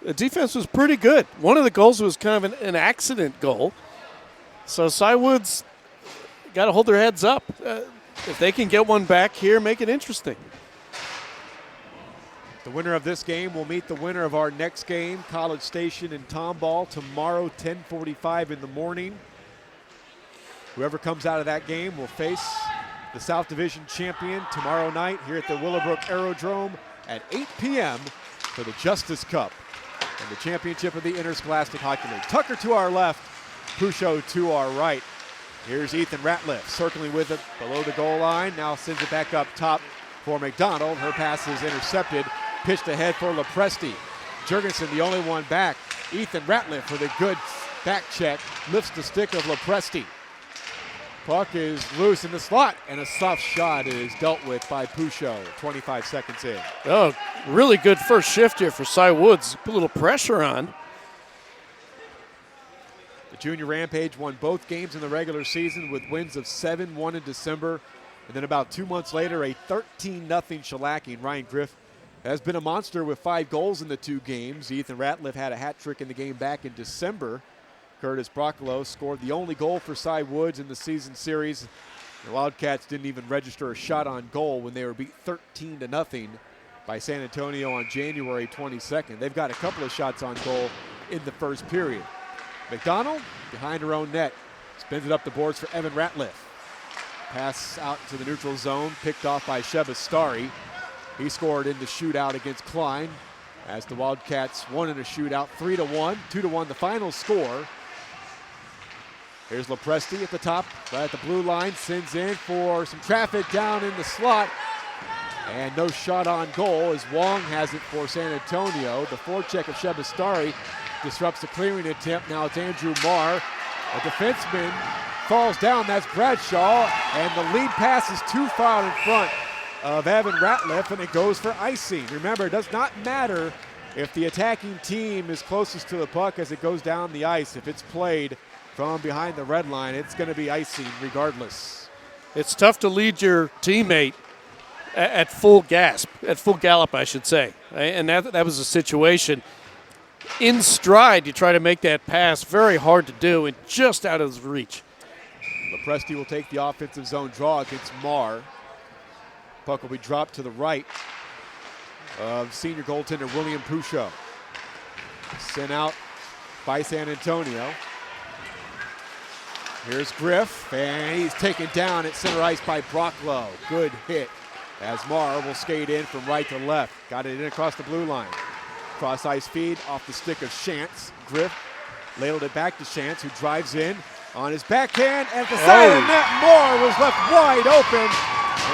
the defense was pretty good. One of the goals was kind of an accident goal. So Cy-Woods got to hold their heads up. If they can get one back here, make it interesting. The winner of this game will meet the winner of our next game, College Station and Tomball, tomorrow, 10:45 in the morning. Whoever comes out of that game will face the South Division champion tomorrow night here at the Willowbrook Aerodrome at 8 p.m. for the Justice Cup and the championship of the Interscholastic Hockey League. Tucker to our left, Pusho to our right. Here's Ethan Ratliff circling with it below the goal line. Now sends it back up top for McDonald. Her pass is intercepted. Pitched ahead for Lepresti. Jurgensen, the only one back. Ethan Ratliff with a good back check. Lifts the stick of Lepresti. Puck is loose in the slot, and a soft shot is dealt with by Pouchot, 25 seconds in. Oh, really good first shift here for Cy-Woods. Put a little pressure on. The junior Rampage won both games in the regular season with wins of 7-1 in December, and then about 2 months later, a 13-0 shellacking. Ryan Griff has been a monster with 5 goals in the 2 games. Ethan Ratliff had a hat trick in the game back in December. Curtis Brocklow scored the only goal for Cy-Woods in the season series. The Wildcats didn't even register a shot on goal when they were beat 13-0 by San Antonio on January 22nd. They've got a couple of shots on goal in the first period. McDonald behind her own net, spins it up the boards for Evan Ratliff. Pass out to the neutral zone, picked off by Shebastari. He scored in the shootout against Klein as the Wildcats won in a shootout 3-1, 2-1 the final score. Here's Lepresti at the top, right at the blue line, sends in for some traffic down in the slot. And no shot on goal as Wong has it for San Antonio. The forecheck of Shebastari disrupts the clearing attempt. Now it's Andrew Mahr. A defenseman falls down, that's Bradshaw. And the lead pass is too far in front of Evan Ratliff, and it goes for icing. Remember, it does not matter if the attacking team is closest to the puck as it goes down the ice. If it's played from behind the red line, it's going to be icing regardless. It's tough to lead your teammate at full gallop, I should say. And that was a situation. In stride, you try to make that pass, very hard to do and just out of his reach. Lepresti will take the offensive zone draw against Mahr. Puck will be dropped to the right of senior goaltender William Pouchot. Sent out by San Antonio. Here's Griff, and he's taken down at center ice by Brocklow. Good hit as Mahr will skate in from right to left. Got it in across the blue line. Cross ice feed off the stick of Shantz. Griff ladled it back to Shantz, who drives in on his backhand, and at the side of the net, Mahr was left wide open,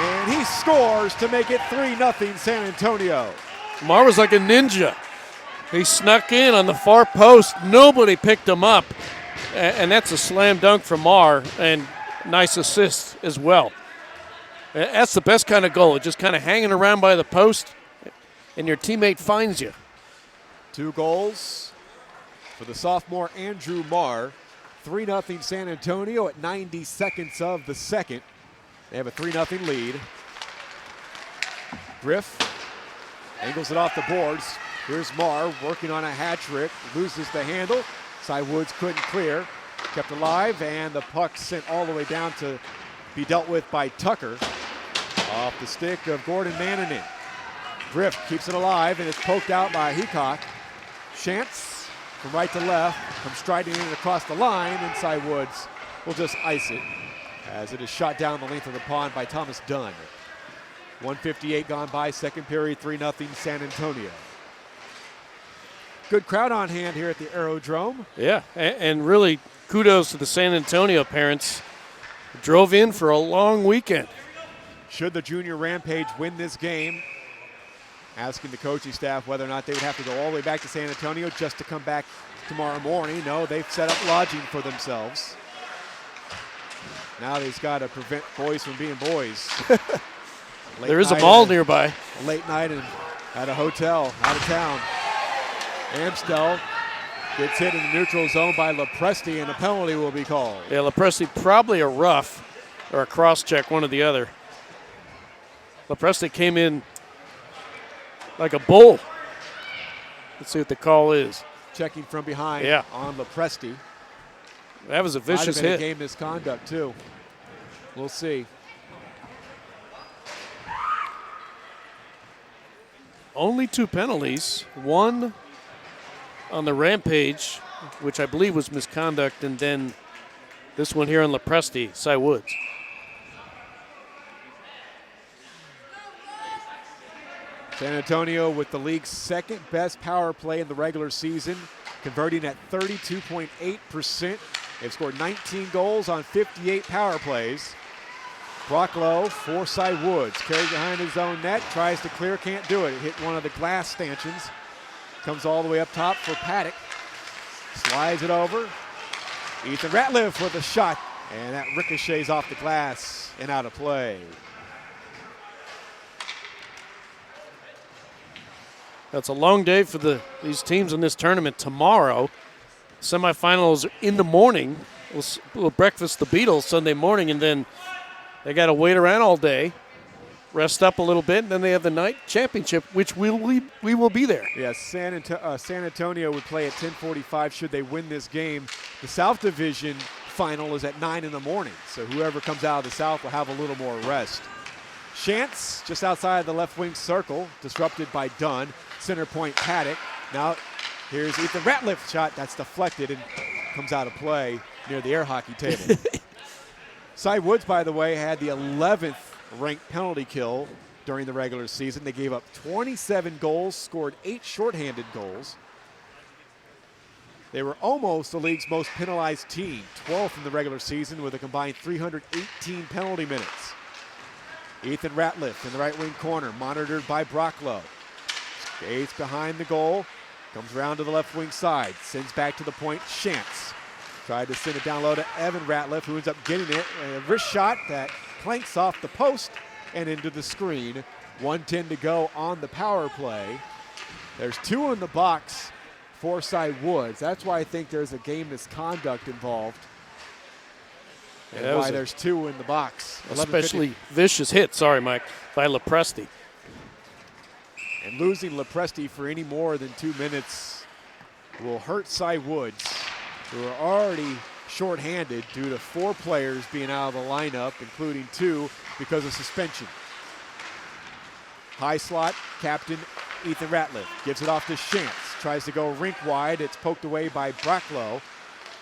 and he scores to make it 3-0 San Antonio. Mahr was like a ninja. He snuck in on the far post. Nobody picked him up. And that's a slam dunk from Mahr, and nice assist as well. That's the best kind of goal, just kind of hanging around by the post, and your teammate finds you. 2 goals for the sophomore Andrew Mahr. 3-0 San Antonio at 90 seconds of the second. They have a 3-0 lead. Griff angles it off the boards. Here's Mahr working on a hat trick, loses the handle. Cy-Woods couldn't clear, kept alive, and the puck sent all the way down to be dealt with by Tucker off the stick of Gordon Mannanen. Griff keeps it alive, and it's poked out by Heacock. Shantz from right to left comes striding in across the line, and Cy-Woods will just ice it as it is shot down the length of the pond by Thomas Dunn. 1:58 gone by, second period, 3-0 San Antonio. Good crowd on hand here at the Aerodrome. Yeah, and really kudos to the San Antonio parents. Drove in for a long weekend. Should the junior Rampage win this game, asking the coaching staff whether or not they would have to go all the way back to San Antonio just to come back tomorrow morning. No, they've set up lodging for themselves. Now they've got to prevent boys from being boys. There is a mall nearby. Late night at a hotel out of town. Amstel gets hit in the neutral zone by Lepresti, and a penalty will be called. Yeah, Lepresti probably a rough or a cross check, one or the other. Lepresti came in like a bull. Let's see what the call is. Checking from behind on Lepresti. That was a vicious hit. hit. Game misconduct too. We'll see. Only 2 penalties. One on the Rampage, which I believe was misconduct, and then this one here on Lepresti, Cy-Woods. San Antonio with the league's second best power play in the regular season, converting at 32.8%. They've scored 19 goals on 58 power plays. Brocklow for Cy-Woods, carried behind his own net, tries to clear, can't do it. It hit one of the glass stanchions. Comes all the way up top for Paddock. Slides it over. Ethan Ratliff with a shot And that ricochets off the glass and out of play. That's a long day for these teams in this tournament. Tomorrow, semifinals in the morning. We'll breakfast the Beatles Sunday morning, and then they got to wait around all day, rest up a little bit, and then they have the night championship, which we will be there. Yeah, San Antonio would play at 10:45 should they win this game. The South Division final is at 9 in the morning, so whoever comes out of the South will have a little more rest. Shantz just outside the left wing circle, disrupted by Dunn. Center point Paddock. Now here's Ethan Ratliff's shot that's deflected and comes out of play near the air hockey table. Cy-Woods, by the way, had the 11th ranked penalty kill during the regular season. They gave up 27 goals, scored 8 shorthanded goals. They were almost the league's most penalized team, 12th in the regular season with a combined 318 penalty minutes. Ethan Ratliff in the right wing corner, monitored by Brocklow. Skates behind the goal, comes around to the left wing side, sends back to the point. Shantz tried to send it down low to Evan Ratliff, who ends up getting it. A wrist shot that clanks off the post and into the screen. 1:10 to go on the power play. There's 2 in the box for Cy-Woods. That's why I think there's a game misconduct involved. And why there's 2 in the box. Especially vicious hit, sorry, Mike, by Lepresti. And losing Lepresti for any more than 2 minutes will hurt Cy-Woods, who are already shorthanded due to 4 players being out of the lineup, including 2 because of suspension. High slot, captain Ethan Ratliff gives it off to Shantz. Tries to go rink wide. It's poked away by Brocklow.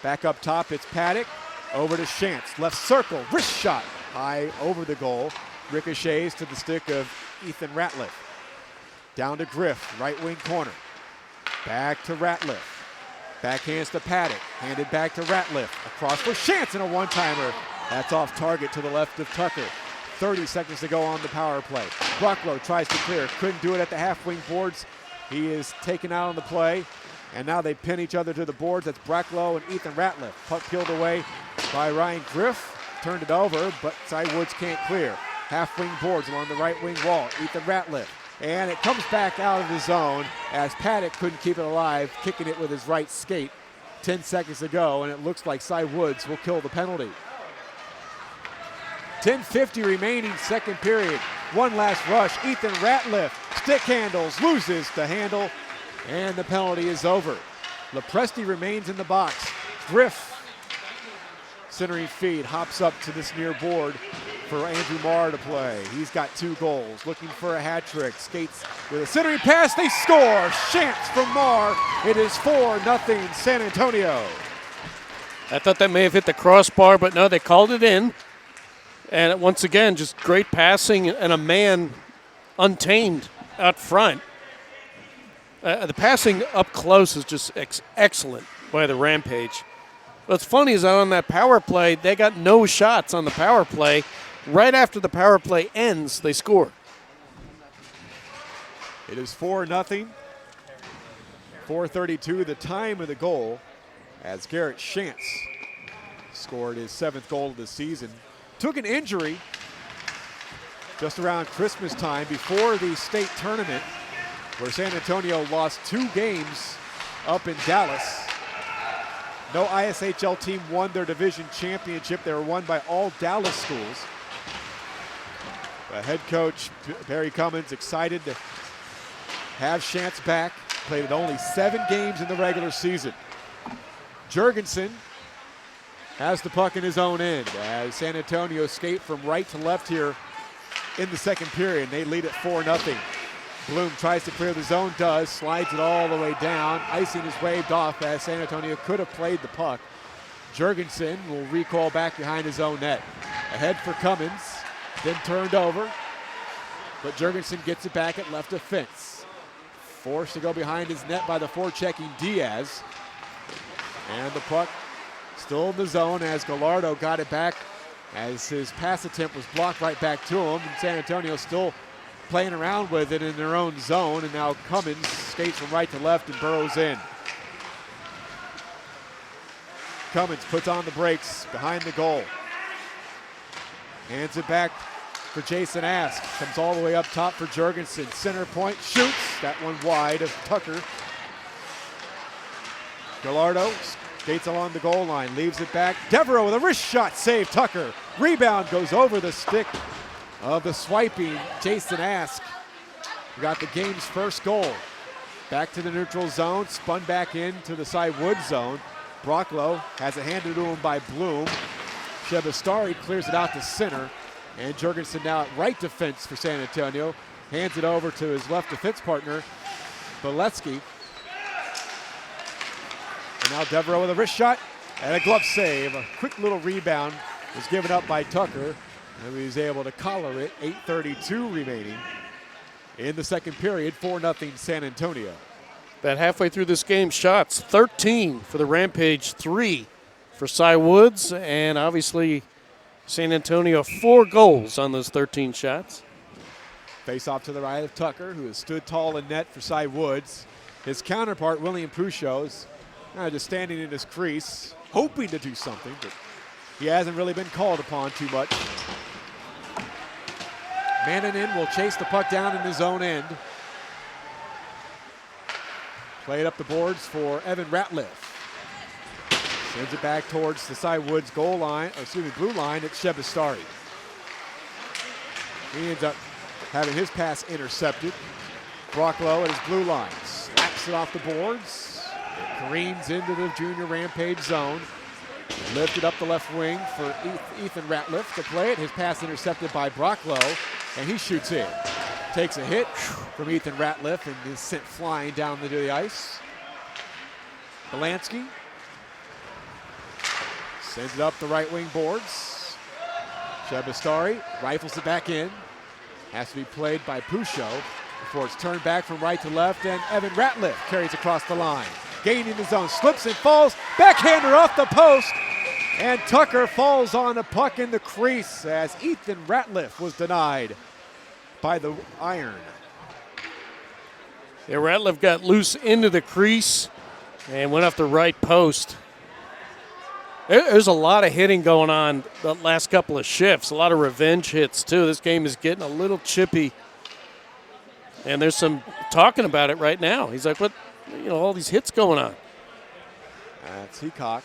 Back up top, it's Paddock. Over to Shantz. Left circle, wrist shot. High over the goal. Ricochets to the stick of Ethan Ratliff. Down to Griff, right wing corner. Back to Ratliff. Backhands to Paddock. Handed back to Ratliff. Across for Shantz and a one-timer. That's off target to the left of Tucker. 30 seconds to go on the power play. Brocklow tries to clear. Couldn't do it at the half-wing boards. He is taken out on the play. And now they pin each other to the boards. That's Brocklow and Ethan Ratliff. Puck peeled away by Ryan Griff. Turned it over, but Cy-Woods can't clear. Half-wing boards along the right wing wall. Ethan Ratliff. And it comes back out of the zone as Paddock couldn't keep it alive, kicking it with his right skate. 10 seconds to go, and it looks like Cy-Woods will kill the penalty. 10:50 remaining, second period. One last rush. Ethan Ratliff stick handles, loses the handle, and the penalty is over. Lepresti remains in the box. Griff, centering feed, hops up to this near board for Andrew Mahr to play. He's got 2 goals, looking for a hat trick. Skates with a centering pass, they score. Shantz from Mahr. It is 4-0 San Antonio. I thought that may have hit the crossbar, but no, they called it in. And once again, just great passing and a man untamed out front. The passing up close is just excellent by the Rampage. What's funny is that on that power play, they got no shots on the power play. Right after the power play ends, they score. It is 4-0. 4:32, the time of the goal, as Garrett Shantz scored his 7th goal of the season. Took an injury just around Christmas time before the state tournament, where San Antonio lost 2 games up in Dallas. No ISHL team won their division championship. They were won by all Dallas schools. Head coach Barry Cummins excited to have Shantz back. Played only 7 games in the regular season. Jurgensen has the puck in his own end as San Antonio skate from right to left here in the second period. They lead at 4-0. Bloom tries to clear the zone, does, slides it all the way down. Icing is waved off as San Antonio could have played the puck. Jurgensen will recall back behind his own net. Ahead for Cummins, then turned over, but Jurgensen gets it back at left of fence. Forced to go behind his net by the forechecking Diaz. And the puck still in the zone as Gallardo got it back as his pass attempt was blocked right back to him. And San Antonio still playing around with it in their own zone, and now Cummins skates from right to left and burrows in. Cummins puts on the brakes behind the goal. Hands it back for Jason Ask. Comes all the way up top for Jurgensen. Center point, shoots. That one wide of Tucker. Gallardo skates along the goal line, leaves it back. Devereaux with a wrist shot, save Tucker. Rebound goes over the stick of the swiping Jason Ask. We got the game's first goal. Back to the neutral zone, spun back into the Cy-Woods zone. Brocklow has it handed to him by Bloom. Shebastari clears it out to center. And Jurgensen now at right defense for San Antonio. Hands it over to his left defense partner, Boletsky. And now Devereaux with a wrist shot and a glove save. A quick little rebound was given up by Tucker, and he was able to collar it. 8:32 remaining in the second period, 4-0 San Antonio. About halfway through this game, shots 13 for the Rampage, 3 for Cy-Woods, and obviously San Antonio 4 goals on those 13 shots. Face off to the right of Tucker, who has stood tall in net for Cy-Woods. His counterpart, William Puchos, just standing in his crease, hoping to do something, but he hasn't really been called upon too much. Mannanen will chase the puck down in his own end. Play it up the boards for Evan Ratliff. Sends it back towards the Cy-Woods goal line, blue line at Shebastari. He ends up having his pass intercepted. Brocklow at his blue line, slaps it off the boards. It careens into the junior Rampage zone. Lifted up the left wing for Ethan Ratliff to play it. His pass intercepted by Brocklow, and he shoots in. Takes a hit from Ethan Ratliff and is sent flying down to the ice. Belansky sends it up the right wing boards. Shebastari rifles it back in. Has to be played by Pucho before it's turned back from right to left, and Evan Ratliff carries across the line. Gaining the zone, slips and falls, backhander off the post, and Tucker falls on the puck in the crease as Ethan Ratliff was denied by the iron. Yeah, Ratliff got loose into the crease and went off the right post. There's a lot of hitting going on the last couple of shifts, a lot of revenge hits too. This game is getting a little chippy, and there's some talking about it right now. He's like, what? All these hits going on. That's Heacock.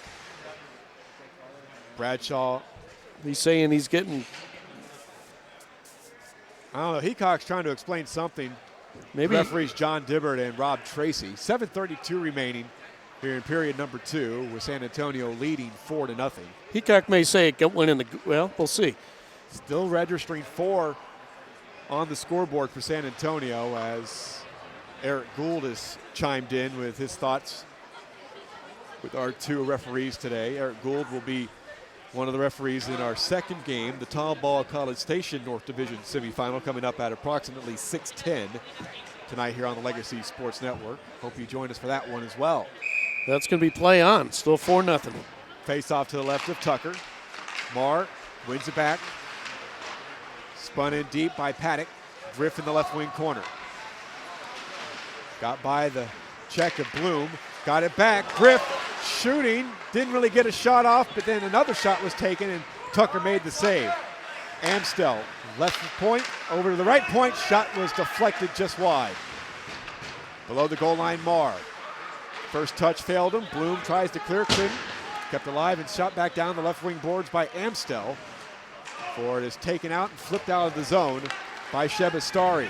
Bradshaw. He's saying he's getting. I don't know. Heacock's trying to explain something. Maybe referees John Dibbert and Rob Tracy. 7:32 remaining here in period number 2, with San Antonio leading 4-0. Heacock may say it went in the. Well, we'll see. Still registering 4 on the scoreboard for San Antonio as Eric Gould has chimed in with his thoughts with our 2 referees today. Eric Gould will be one of the referees in our second game, the Tall Ball College Station North Division semifinal, coming up at approximately 6:10 tonight here on the Legacy Sports Network. Hope you join us for that one as well. That's going to be play on. Still 4-0. Face off to the left of Tucker. Mahr wins it back. Spun in deep by Paddock. Griff in the left wing corner. Got by the check of Bloom. Got it back. Griff shooting. Didn't really get a shot off, but then another shot was taken, and Tucker made the save. Amstel, left point, over to the right point. Shot was deflected just wide. Below the goal line, Mahr. First touch failed him. Bloom tries to clear, couldn't. Kept alive and shot back down the left wing boards by Amstel. Ford is taken out and flipped out of the zone by Shebastari.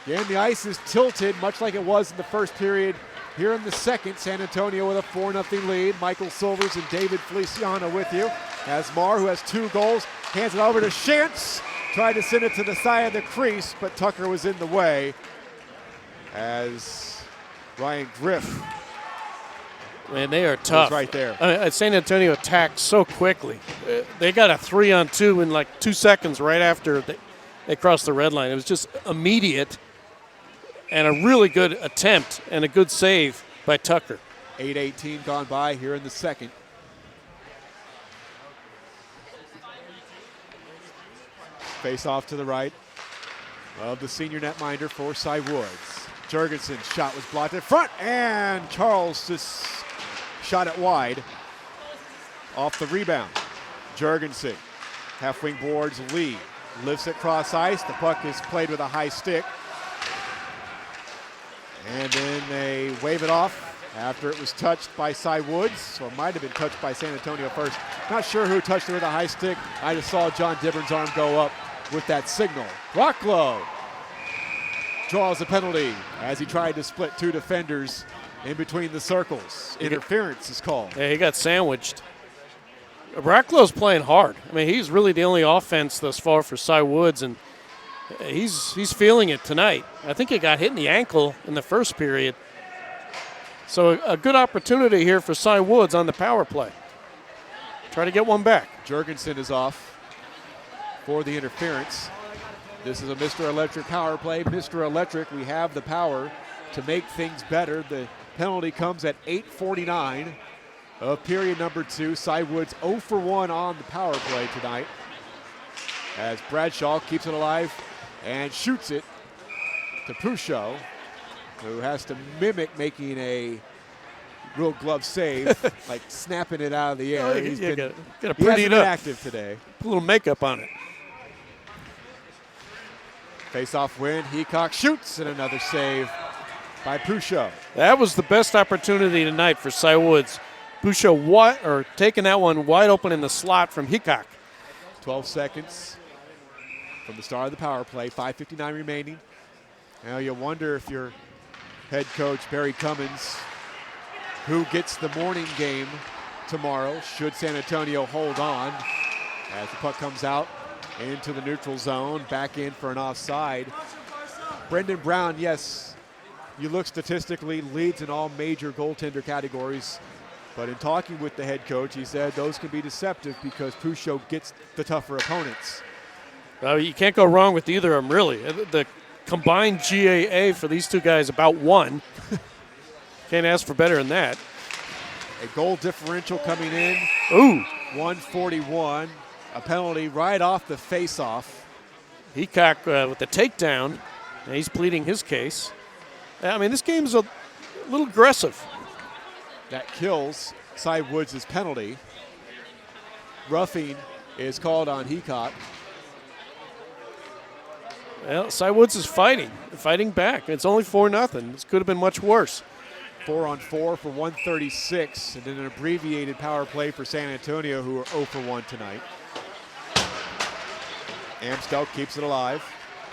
Again, the ice is tilted, much like it was in the first period. Here in the second, San Antonio with a 4-0 lead. Michael Silvers and David Feliciano with you. As Mahr, who has 2 goals, hands it over to Shantz. Tried to send it to the side of the crease, but Tucker was in the way as Ryan Griff. Man, they are tough. Right there. San Antonio attacked so quickly. They got a 3-on-2 in like 2 seconds right after they crossed the red line. It was just immediate. And a really good attempt and a good save by Tucker. 8:18 gone by here in the second. Face off to the right of the senior netminder for Cy-Woods. Jurgensen's shot was blocked in front, and Charles just shot it wide. Off the rebound. Jurgensen, half-wing boards Lee. Lifts it cross ice. The puck is played with a high stick. And then they wave it off after it was touched by Cy-Woods, so it might have been touched by San Antonio first. Not sure who touched it with a high stick. I just saw John Diburn's arm go up with that signal. Brocklow draws a penalty as he tried to split two defenders in between the circles. Interference is called. Yeah, he got sandwiched. Bracklow's playing hard. I mean, he's really the only offense thus far for Cy-Woods, and he's feeling it tonight. I think he got hit in the ankle in the first period. So a good opportunity here for Cy-Woods on the power play. Try to get one back. Jurgensen is off for the interference. This is a Mr. Electric power play. Mr. Electric, we have the power to make things better. The penalty comes at 8:49 of period number 2. Cy-Woods 0 for 1 on the power play tonight, as Bradshaw keeps it alive and shoots it to Pouchot, who has to mimic making a real glove save, like snapping it out of the air. He's got to he pretty hasn't it been up. active today. Put a little makeup on it. Face-off win. Heacock shoots, and another save by Pouchot. That was the best opportunity tonight for Cy-Woods. Pouchot taking that one wide open in the slot from Heacock. 12 seconds from the start of the power play. 5:59 remaining. Now you wonder if you're head coach Barry Cummins, who gets the morning game tomorrow should San Antonio hold on, as the puck comes out into the neutral zone, back in for an offside. Brendan Brown, yes, you look statistically, leads in all major goaltender categories, but in talking with the head coach, he said those can be deceptive because Pouchot gets the tougher opponents. Well, you can't go wrong with either of them, really. The combined GAA for these two guys about 1. Can't ask for better than that. A goal differential coming in. Ooh. 141. A penalty right off the face-off. Heacock with the takedown. And he's pleading his case. I mean, this game's a little aggressive. That kills Cy-Woods' penalty. Roughing is called on Heacock. Well, Cy-Woods is fighting back. It's only 4-0. This could have been much worse. 4-on-4 for 136, and then an abbreviated power play for San Antonio, who are 0 for 1 tonight. Amstel keeps it alive.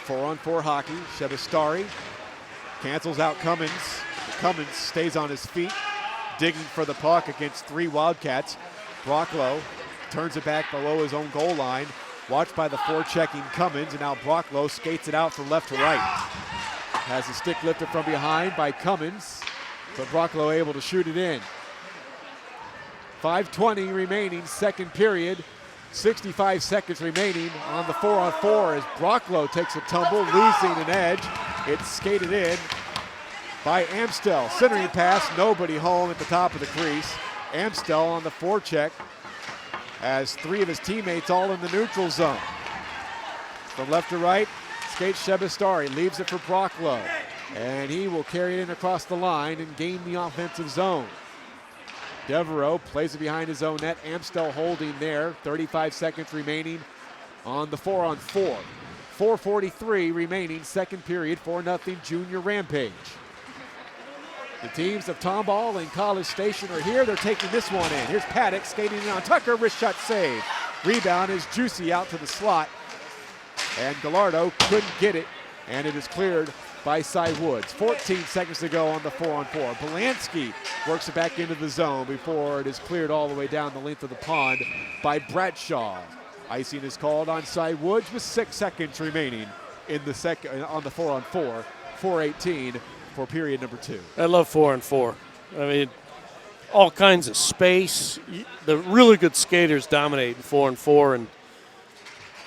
4-on-4 hockey. Shebestari cancels out Cummins. Cummins stays on his feet, digging for the puck against 3 Wildcats. Brocklow turns it back below his own goal line. Watched by the forechecking Cummins, and now Brocklow skates it out from left to right. Has the stick lifted from behind by Cummins, but Brocklow able to shoot it in. 5:20 remaining, second period. 65 seconds remaining on the 4-on-4 as Brocklow takes a tumble, losing an edge. It's skated in by Amstel. Centering pass, nobody home at the top of the crease. Amstel on the forecheck as 3 of his teammates all in the neutral zone. From left to right, skates Shebestari, leaves it for Brocklow, and he will carry it in across the line and gain the offensive zone. Devereaux plays it behind his own net. Amstel holding there. 35 seconds remaining on the 4-on-4. 4:43 remaining, second period, 4-0 Junior Rampage. The teams of Tomball and College Station are here. They're taking this one in. Here's Paddock skating in on Tucker. Wrist shot save. Rebound is Juicy out to the slot. And Gallardo couldn't get it. And it is cleared by Cy-Woods. 14 seconds to go on the 4-on-4. Belansky works it back into the zone before it is cleared all the way down the length of the pond by Bradshaw. Icing is called on Cy-Woods with 6 seconds remaining in the second on the 4-on-4. 4:18 for period number 2. I love 4-on-4. I mean, all kinds of space. The really good skaters dominate in 4-on-4, and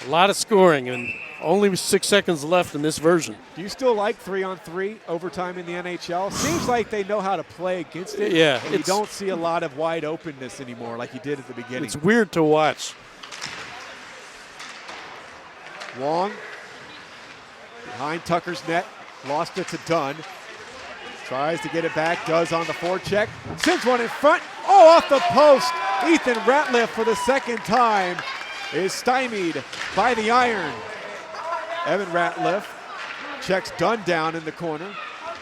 a lot of scoring, and only 6 seconds left in this version. Do you still like 3-on-3 overtime in the NHL? Seems like they know how to play against it. Yeah. And you don't see a lot of wide openness anymore like you did at the beginning. It's weird to watch. Wong behind Tucker's net, lost it to Dunn. Tries to get it back, does on the forecheck. Sends one in front. Oh, off the post. Ethan Ratliff for the second time is stymied by the iron. Evan Ratliff checks Dunn down in the corner.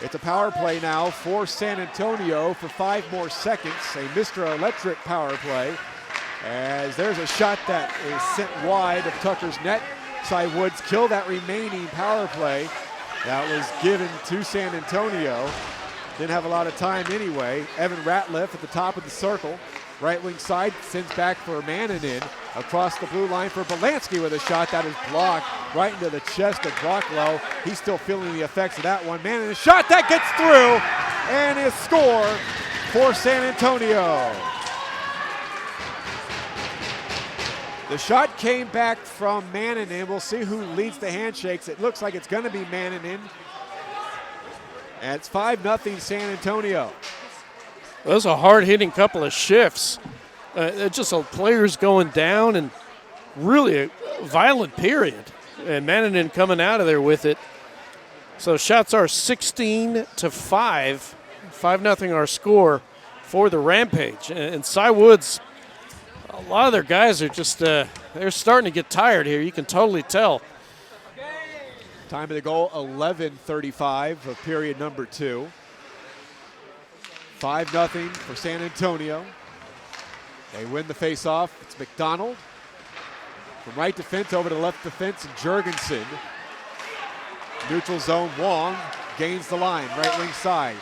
It's a power play now for San Antonio for 5 more seconds. A Mr. Electric power play. As there's a shot that is sent wide of Tucker's net. Cy-Woods killed that remaining power play. That was given to San Antonio. Didn't have a lot of time anyway. Evan Ratliff at the top of the circle. Right wing side, sends back for Mannanen. Across the blue line for Belansky with a shot that is blocked right into the chest of Brocklow. He's still feeling the effects of that one. Mannanen, shot that gets through, and a score for San Antonio. The shot came back from Mannanen. We'll see who leads the handshakes. It looks like it's going to be Mannanen. And it's 5-0 San Antonio. That was a hard-hitting couple of shifts. Just players going down and really a violent period. And Mannanen coming out of there with it. So shots are 16-5. 5-0 our score for the Rampage. And Cy-Woods, a lot of their guys are just, they're starting to get tired here. You can totally tell. Time of the goal, 11:35 of period number 2. 5-0 for San Antonio. They win the faceoff. It's McDonald. From right defense over to left defense, Jurgensen. Neutral zone, Wong gains the line, right wing side.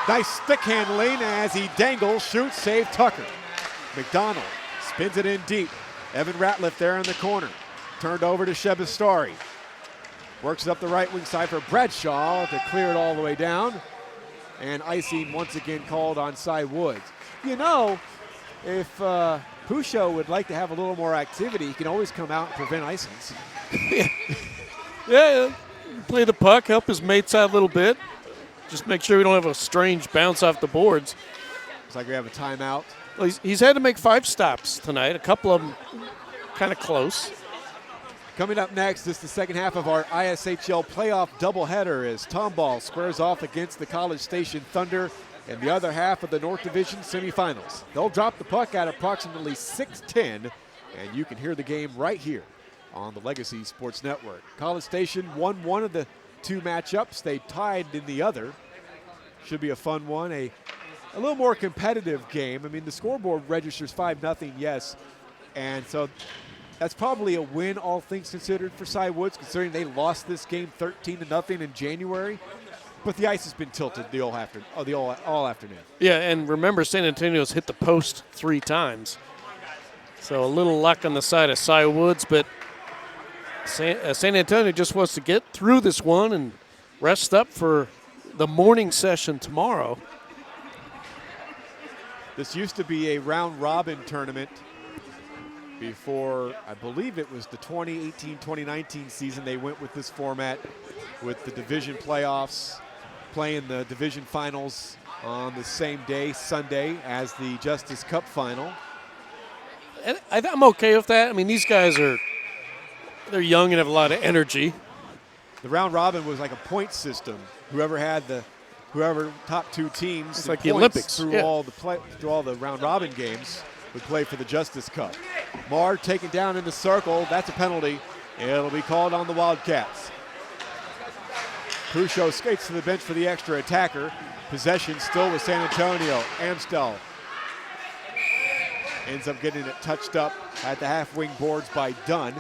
Nice stick handling as he dangles, shoots, save Tucker. McDonald spins it in deep. Evan Ratliff there in the corner. Turned over to Shebastari. Works it up the right wing side for Bradshaw to clear it all the way down. And icing once again called on Cy-Woods. You know, if Pusho would like to have a little more activity, he can always come out and prevent icings. Yeah, play the puck, help his mates out a little bit. Just make sure we don't have a strange bounce off the boards. Looks like we have a timeout. Well, he's had to make 5 stops tonight, a couple of them kind of close. Coming up next is the second half of our ISHL playoff doubleheader as Tomball squares off against the College Station Thunder in the other half of the North Division semifinals. They'll drop the puck at approximately 6:10, and you can hear the game right here on the Legacy Sports Network. College Station won one of the 2 matchups. They tied in the other. Should be a fun one, a little more competitive game. I mean, the scoreboard registers 5-0, yes, and so that's probably a win, all things considered, for Cy-Woods, considering they lost this game 13-0 in January. But the ice has been tilted all afternoon. Yeah, and remember, San Antonio's hit the post 3 times. So a little luck on the side of Cy-Woods, but San Antonio just wants to get through this one and rest up for the morning session tomorrow. This used to be a round-robin tournament before, I believe it was the 2018-2019 season. They went with this format with the division playoffs, playing the division finals on the same day, Sunday, as the Justice Cup final. And I'm okay with that. I mean, these guys they're young and have a lot of energy. The round robin was like a point system. Whoever top 2 teams, it's like the Olympics, through all the round robin games, would play for the Justice Cup. Mahr taken down in the circle. That's a penalty. It'll be called on the Wildcats. Pusho skates to the bench for the extra attacker. Possession still with San Antonio. Amstel ends up getting it touched up at the half-wing boards by Dunn.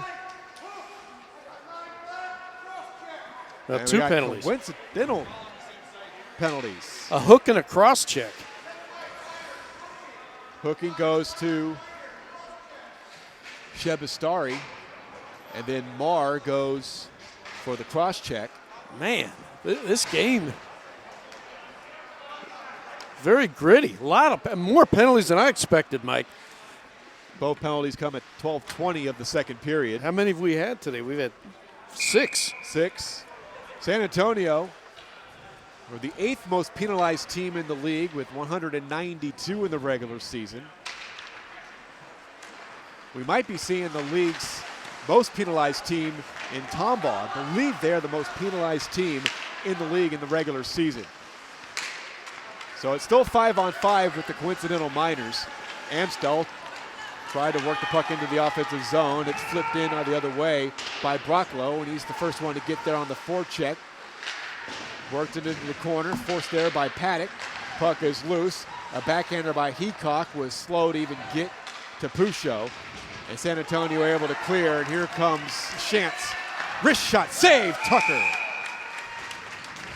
Now 2 penalties. Coincidental penalties. A hook and a cross check. Hooking goes to Shebastari, and then Mahr goes for the cross check. Man, this game, very gritty. A lot of more penalties than I expected, Mike. Both penalties come at 12:20 of the second period. How many have we had today? We've had 6. 6. San Antonio were the 8th most penalized team in the league with 192 in the regular season. We might be seeing the league's most penalized team in Tomball. I believe they're the most penalized team in the league in the regular season. So it's still 5-on-5 with the coincidental minors. Amstel tried to work the puck into the offensive zone. It's flipped in the other way by Brocklow, and he's the first one to get there on the forecheck. Worked it into the corner, forced there by Paddock. Puck is loose. A backhander by Heacock was slow to even get to Pouchot. And San Antonio able to clear, and here comes Chance. Wrist shot, save, Tucker.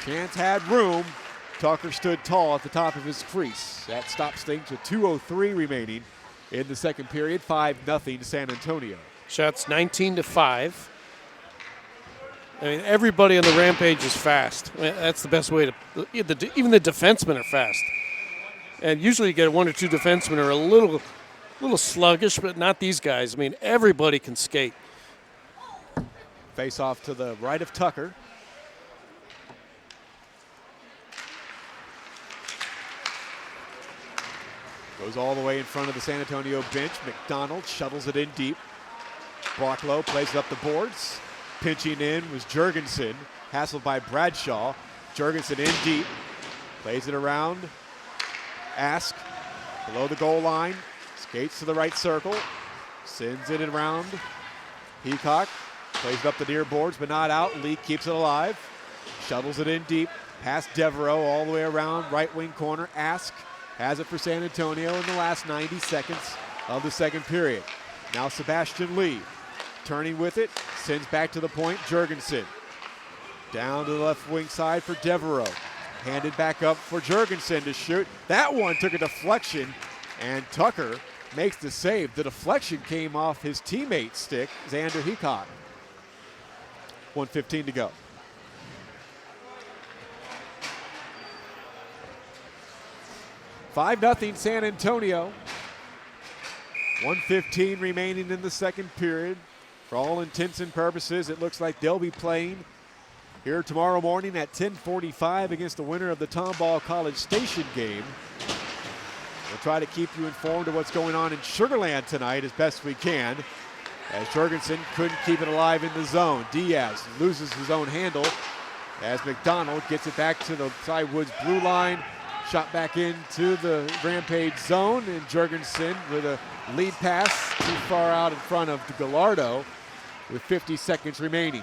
Chance had room. Tucker stood tall at the top of his crease. That stops things with 2:03 remaining in the second period. 5-0 San Antonio. Shots 19-5. I mean, everybody on the Rampage is fast. I mean, that's the best way to. Even the defensemen are fast. And usually you get one or two defensemen are a little sluggish, but not these guys. I mean, everybody can skate. Face off to the right of Tucker. Goes all the way in front of the San Antonio bench. McDonald shuttles it in deep. Brocklow plays it up the boards. Pinching in was Jurgensen, hassled by Bradshaw. Jurgensen in deep, plays it around. Ask, below the goal line, skates to the right circle, sends it around. Heacock plays it up the near boards, but not out. Lee keeps it alive, shuttles it in deep, past Devereaux all the way around, right wing corner. Ask has it for San Antonio in the last 90 seconds of the second period. Now Sebastian Lee turning with it, sends back to the point. Jurgensen down to the left wing side for Devereaux. Handed back up for Jurgensen to shoot. That one took a deflection, and Tucker makes the save. The deflection came off his teammate's stick, Xander Heacock. 1:15 to go. $5-0 San Antonio. 1:15 remaining in the second period. For all intents and purposes, it looks like they'll be playing here tomorrow morning at 10:45 against the winner of the Tomball College Station game. We'll try to keep you informed of what's going on in Sugar Land tonight as best we can, as Jurgensen couldn't keep it alive in the zone. Diaz loses his own handle as McDonald gets it back to the Cy-Woods blue line. Shot back into the Rampage zone, and Jurgensen with a lead pass too far out in front of Gallardo with 50 seconds remaining.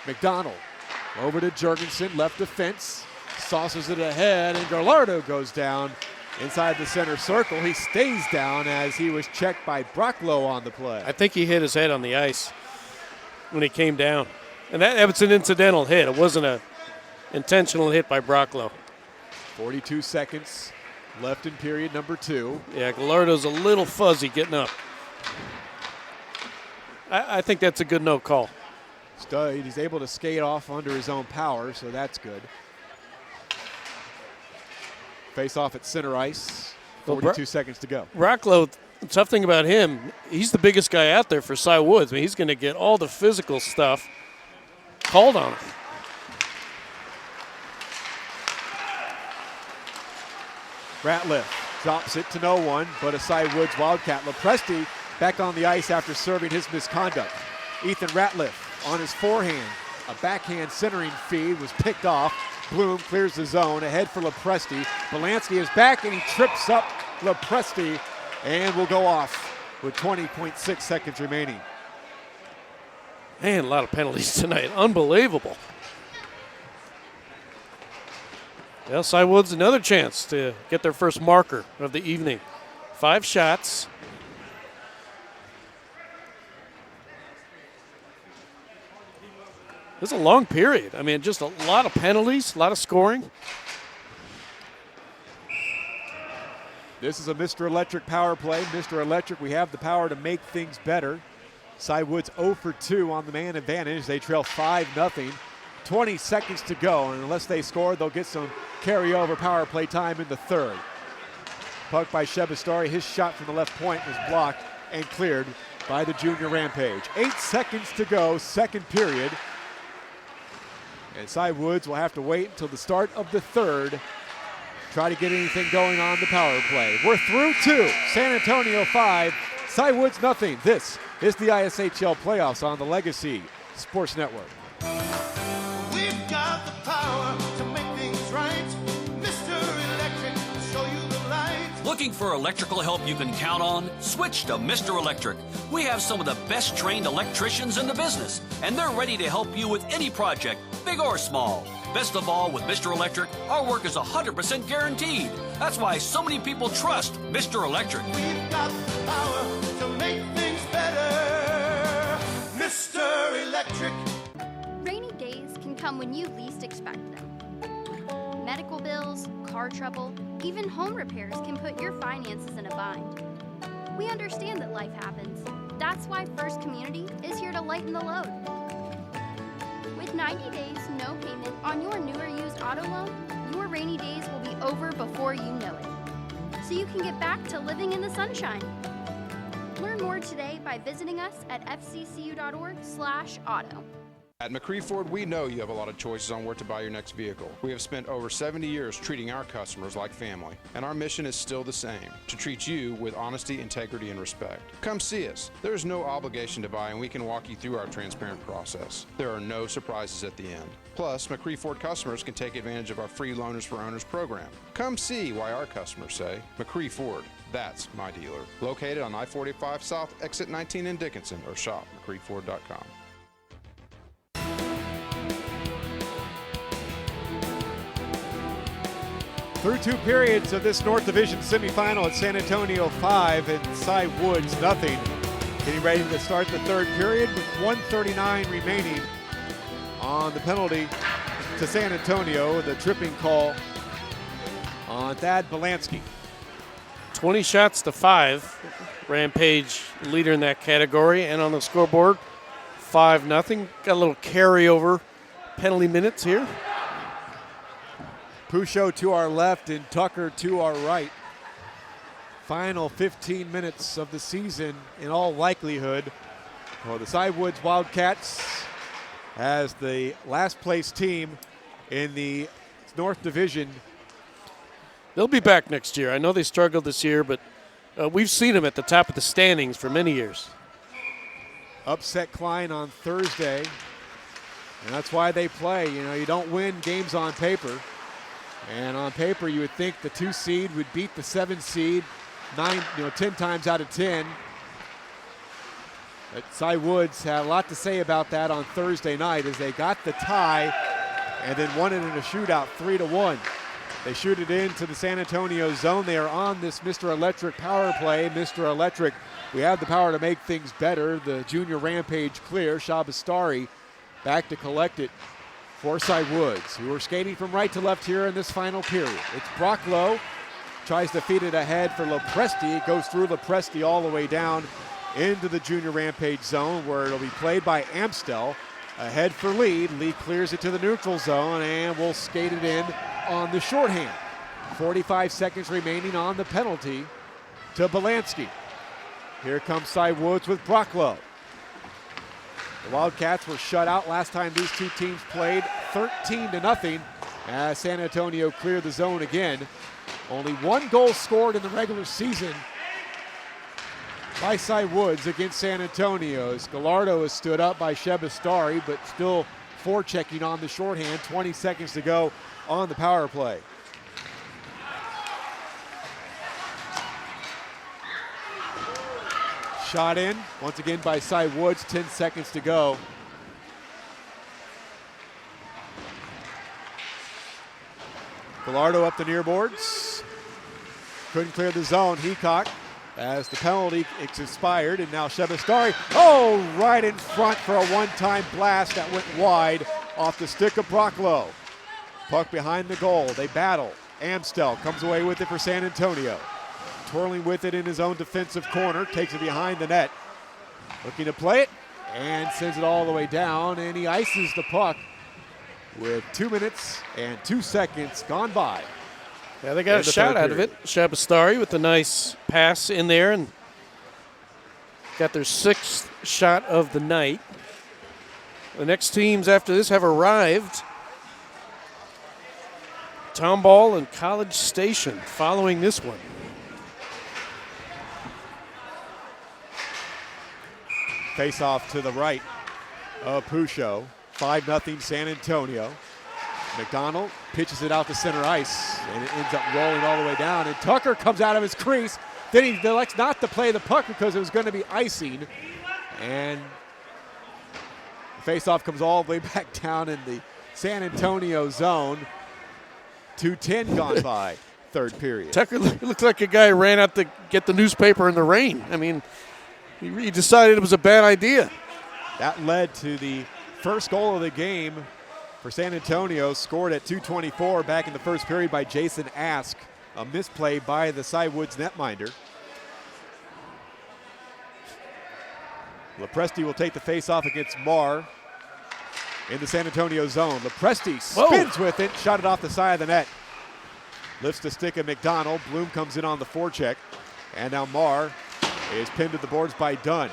McDonald over to Jurgensen, left defense, saucers it ahead, and Gallardo goes down inside the center circle. He stays down as he was checked by Brocklow on the play. I think he hit his head on the ice when he came down. And that was an incidental hit. It wasn't an intentional hit by Brocklow. 42 seconds left in period number 2. Yeah, Gallardo's a little fuzzy getting up. I think that's a good no call. He's able to skate off under his own power, so that's good. Face off at center ice. 42 seconds to go. Brocklow, the tough thing about him, he's the biggest guy out there for Cy-Woods. I mean, he's going to get all the physical stuff called on him. Ratliff drops it to no one, but a Cy-Woods Wildcat. Lepresti back on the ice after serving his misconduct. Ethan Ratliff on his forehand. A backhand centering feed was picked off. Bloom clears the zone ahead for Lepresti. Belansky is back and he trips up Lepresti and will go off with 20.6 seconds remaining. Man, a lot of penalties tonight. Unbelievable. Well, Cy-Woods another chance to get their first marker of the evening. 5 shots. This is a long period. I mean, just a lot of penalties, a lot of scoring. This is a Mr. Electric power play. Mr. Electric, we have the power to make things better. Cy-Woods 0 for 2 on the man advantage. They trail 5-0. 20 seconds to go, and unless they score, they'll get some carryover power play time in the third. Puck by Shebastari. His shot from the left point was blocked and cleared by the junior Rampage. 8 seconds to go, second period. And Cy-Woods will have to wait until the start of the third. Try to get anything going on the power play. We're through 2. San Antonio 5, Cy-Woods 0. This is the ISHL playoffs on the Legacy Sports Network. We've got the power to make things right. Mr. Electric. Looking for electrical help you can count on? Switch to Mr. Electric. We have some of the best trained electricians in the business, and they're ready to help you with any project, big or small. Best of all, with Mr. Electric, our work is 100% guaranteed. That's why so many people trust Mr. Electric. We've got the power to make things better. Mr. Electric. Rainy days can come when you least expect them. Medical bills, car trouble, even home repairs can put your finances in a bind. We understand that life happens. That's why First Community is here to lighten the load. With 90 days, no payment on your new or used auto loan, your rainy days will be over before you know it. So you can get back to living in the sunshine. Learn more today by visiting us at fccu.org/auto. At McCree Ford, we know you have a lot of choices on where to buy your next vehicle. We have spent over 70 years treating our customers like family, and our mission is still the same, to treat you with honesty, integrity, and respect. Come see us. There is no obligation to buy, and we can walk you through our transparent process. There are no surprises at the end. Plus, McCree Ford customers can take advantage of our free Loaners for Owners program. Come see why our customers say, McCree Ford, that's my dealer. Located on I-45 South, exit 19 in Dickinson, or shop McCreeford.com. Through 2 periods of this North Division semifinal at San Antonio 5 and Cy-Woods nothing. Getting ready to start the 3rd period with 1:39 remaining on the penalty to San Antonio, the tripping call on Thad Belansky. 20 shots to 5. Rampage leader in that category, and on the scoreboard, 5-0. Got a little carryover penalty minutes here. Pusho to our left and Tucker to our right. Final 15 minutes of the season in all likelihood for the Cy-Woods Wildcats as the last place team in the North Division. They'll be back next year. I know they struggled this year, but we've seen them at the top of the standings for many years. Upset Klein on Thursday, and that's why they play. You know, you don't win games on paper. And on paper, you would think the 2 seed would beat the 7 seed 10 times out of 10. But Cy-Woods had a lot to say about that on Thursday night as they got the tie and then won it in a shootout 3-1. They shoot it into the San Antonio zone. They are on this Mr. Electric power play. Mr. Electric, we have the power to make things better. The junior Rampage clear. Shabastari back to collect it for Cy-Woods, who are skating from right to left here in this final period. It's Brocklow, tries to feed it ahead for Lopresti. It goes through Lopresti all the way down into the junior Rampage zone where it'll be played by Amstel. Ahead for Lee. Lee clears it to the neutral zone and will skate it in on the shorthand. 45 seconds remaining on the penalty to Belansky. Here comes Cy-Woods with Brocklow. The Wildcats were shut out last time these 2 teams played, 13-0, as San Antonio cleared the zone again. Only 1 goal scored in the regular season by Cy-Woods against San Antonio. Gallardo is stood up by Shabastari, but still forechecking on the shorthand. 20 seconds to go on the power play. Shot in, once again by Cy-Woods, 10 seconds to go. Gallardo up the near boards. Couldn't clear the zone. Heacock, as the penalty expired, and now Shabastari, right in front for a one-time blast that went wide off the stick of Brocklow. Puck behind the goal. They battle. Amstel comes away with it for San Antonio. Twirling with it in his own defensive corner, takes it behind the net. Looking to play it, and sends it all the way down, and he ices the puck with 2 minutes and 2 seconds gone by. Yeah, they got a shot out of it. Shabastari with a nice pass in there and got their 6th shot of the night. The next teams after this have arrived. Tomball and College Station following this one. Face off to the right of Pusho. 5-0 San Antonio. McDonald pitches it out to center ice. and it ends up rolling all the way down. And Tucker comes out of his crease. Then he elects not to play the puck because it was going to be icing. And the faceoff comes all the way back down in the San Antonio zone. 2:10 gone by, third period. Tucker looked like a guy who ran out to get the newspaper in the rain. I mean, he decided it was a bad idea. That led to the first goal of the game for San Antonio, scored at 2:24 back in the first period by Jason Ask. A misplay by the Cy-Woods netminder. Lepresti will take the face-off against Mahr in the San Antonio zone. Lepresti spins with it, shot it off the side of the net. Lifts the stick of McDonald. Bloom comes in on the forecheck. And now Mahr is pinned to the boards by Dunn.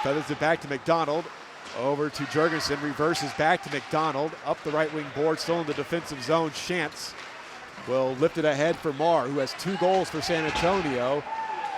Feathers it back to McDonald. Over to Jurgensen, reverses back to McDonald. Up the right wing board, still in the defensive zone. Shantz will lift it ahead for Mahr, who has 2 goals for San Antonio.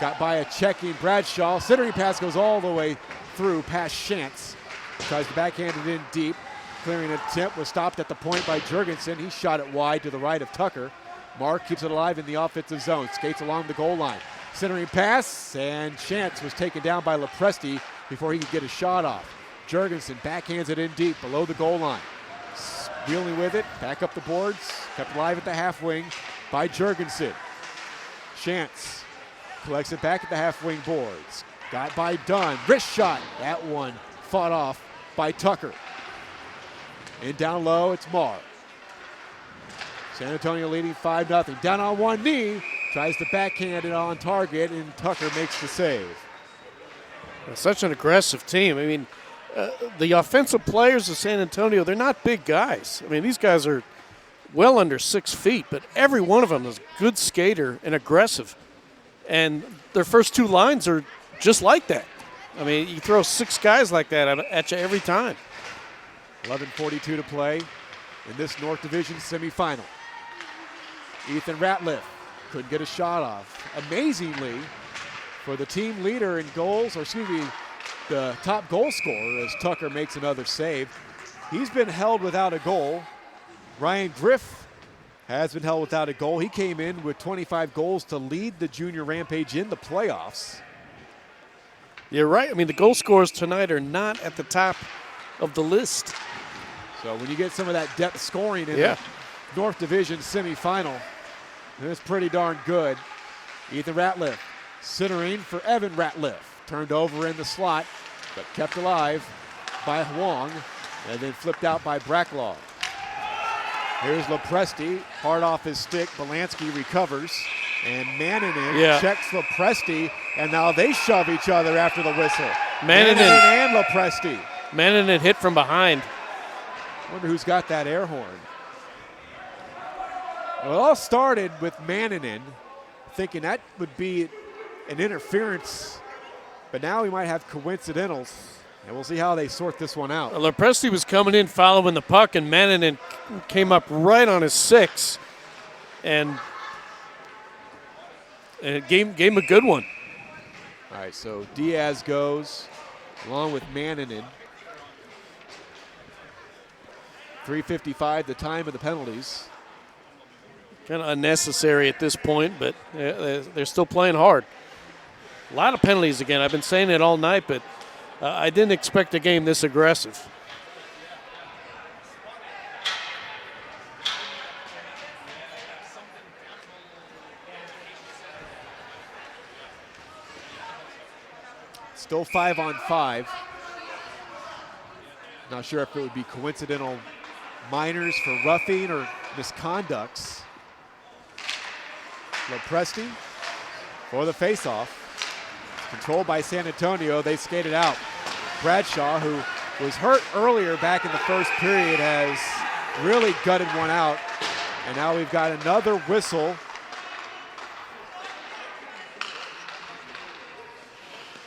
Got by a checking Bradshaw. Centering pass goes all the way through past Shantz. Tries to backhand it in deep. Clearing attempt was stopped at the point by Jurgensen. He shot it wide to the right of Tucker. Mahr keeps it alive in the offensive zone. Skates along the goal line. Centering pass, and Shantz was taken down by Lepresti before he could get a shot off. Jurgensen backhands it in deep below the goal line. Wheeling with it, back up the boards, kept alive at the half wing by Jurgensen. Shantz collects it back at the half wing boards. Got by Dunn, wrist shot. That one fought off by Tucker. And down low, it's Mahr. San Antonio leading 5-0. Down on one knee, tries to backhand it on target, and Tucker makes the save. Such an aggressive team. I mean, the offensive players of San Antonio, they're not big guys. I mean, these guys are well under 6 feet, but every one of them is a good skater and aggressive. And their first 2 lines are just like that. I mean, you throw 6 guys like that at you every time. 11:42 to play in this North Division semifinal. Ethan Ratliff couldn't get a shot off. Amazingly, for the team leader in goals, or excuse me, the top goal scorer, as Tucker makes another save. He's been held without a goal. Ryan Griff has been held without a goal. He came in with 25 goals to lead the junior Rampage in the playoffs. You're right. I mean, the goal scorers tonight are not at the top of the list. So when you get some of that depth scoring in the North Division semifinal, it's pretty darn good. Ethan Ratliff centering for Evan Ratliff. Turned over in the slot, but kept alive by Huang, and then flipped out by Bracklaw. Here's Lepresti, hard off his stick. Belansky recovers, and Manninen checks Lepresti, and now they shove each other after the whistle. Manninen and Lepresti. Manninen hit from behind. Wonder who's got that air horn. Well, it all started with Manninen thinking that would be an interference, but now we might have coincidentals, and we'll see how they sort this one out. Lepresti was coming in following the puck, and Manninen came up right on his 6 and gave him a good one. All right, so Diaz goes along with Manninen. 3:55, the time of the penalties. Kind of unnecessary at this point, but they're still playing hard. A lot of penalties again. I've been saying it all night, but I didn't expect a game this aggressive. Still 5-on-5. Not sure if it would be coincidental minors for roughing or misconducts. Lepresti for the faceoff. Controlled by San Antonio, they skated out. Bradshaw, who was hurt earlier back in the first period, has really gutted one out. And now we've got another whistle.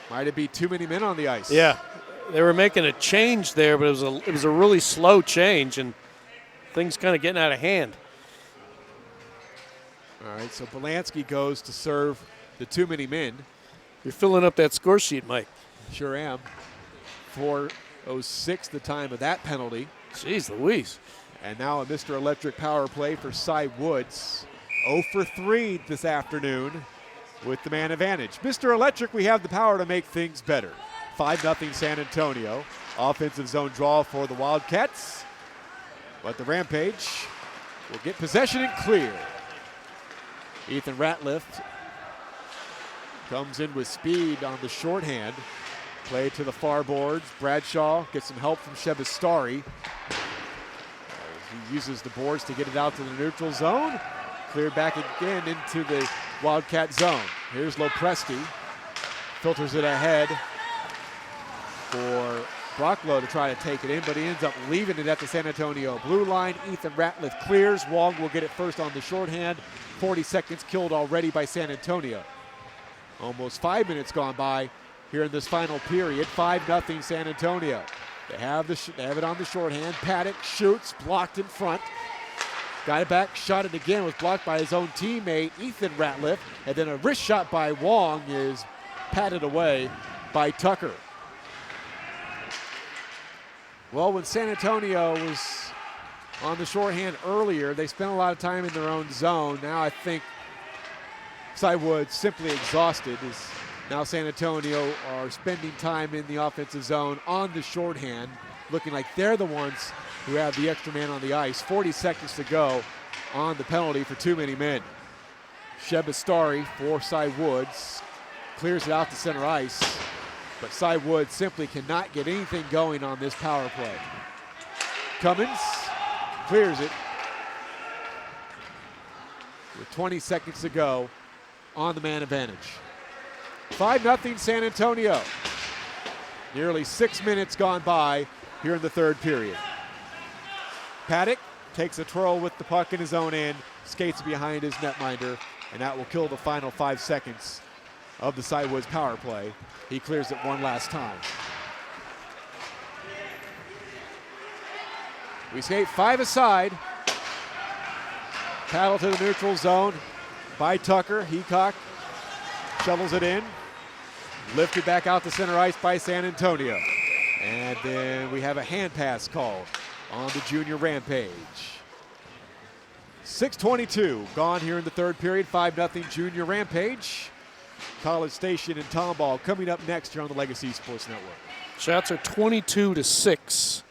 Might it be too many men on the ice? Yeah, they were making a change there, but it was a really slow change, and things kind of getting out of hand. All right, so Belansky goes to serve the too many men. You're filling up that score sheet, Mike. Sure am. 4:06 the time of that penalty. Jeez Louise. And now a Mr. Electric power play for Cy-Woods. 0 for 3 this afternoon with the man advantage. Mr. Electric, we have the power to make things better. 5-0 San Antonio. Offensive zone draw for the Wildcats. But the Rampage will get possession and clear. Ethan Ratliff comes in with speed on the shorthand. Play to the far boards. Bradshaw gets some help from Shebastari. He uses the boards to get it out to the neutral zone. Cleared back again into the Wildcat zone. Here's Lopresti. Filters it ahead for Brocklow to try to take it in, but he ends up leaving it at the San Antonio blue line. Ethan Ratliff clears. Wong will get it first on the shorthand. 40 seconds killed already by San Antonio. Almost 5 minutes gone by here in this final period. 5-0 San Antonio. They have it on the shorthand. Paddock shoots, blocked in front. Got it back, shot it again, was blocked by his own teammate, Ethan Ratliff. And then a wrist shot by Wong is patted away by Tucker. Well, when San Antonio was on the shorthand earlier, they spent a lot of time in their own zone. Now I think Cy-Woods simply exhausted as now San Antonio are spending time in the offensive zone on the shorthand, looking like they're the ones who have the extra man on the ice. 40 seconds to go on the penalty for too many men. Shebastari for Cy-Woods clears it out to center ice, but Cy-Woods simply cannot get anything going on this power play. Cummins clears it with 20 seconds to go on the man advantage. 5-0 San Antonio. Nearly 6 minutes gone by here in the third period. Paddock takes a twirl with the puck in his own end, skates behind his netminder, and that will kill the final 5 seconds of the Cy-Woods power play. He clears it one last time. We skate 5 aside. Paddle to the neutral zone by Tucker. Heacock shovels it in. Lifted back out to center ice by San Antonio. And then we have a hand pass called on the junior Rampage. 6:22 gone here in the third period. 5-0 junior Rampage. College Station and Tomball coming up next here on the Legacy Sports Network. Shots are 22-6.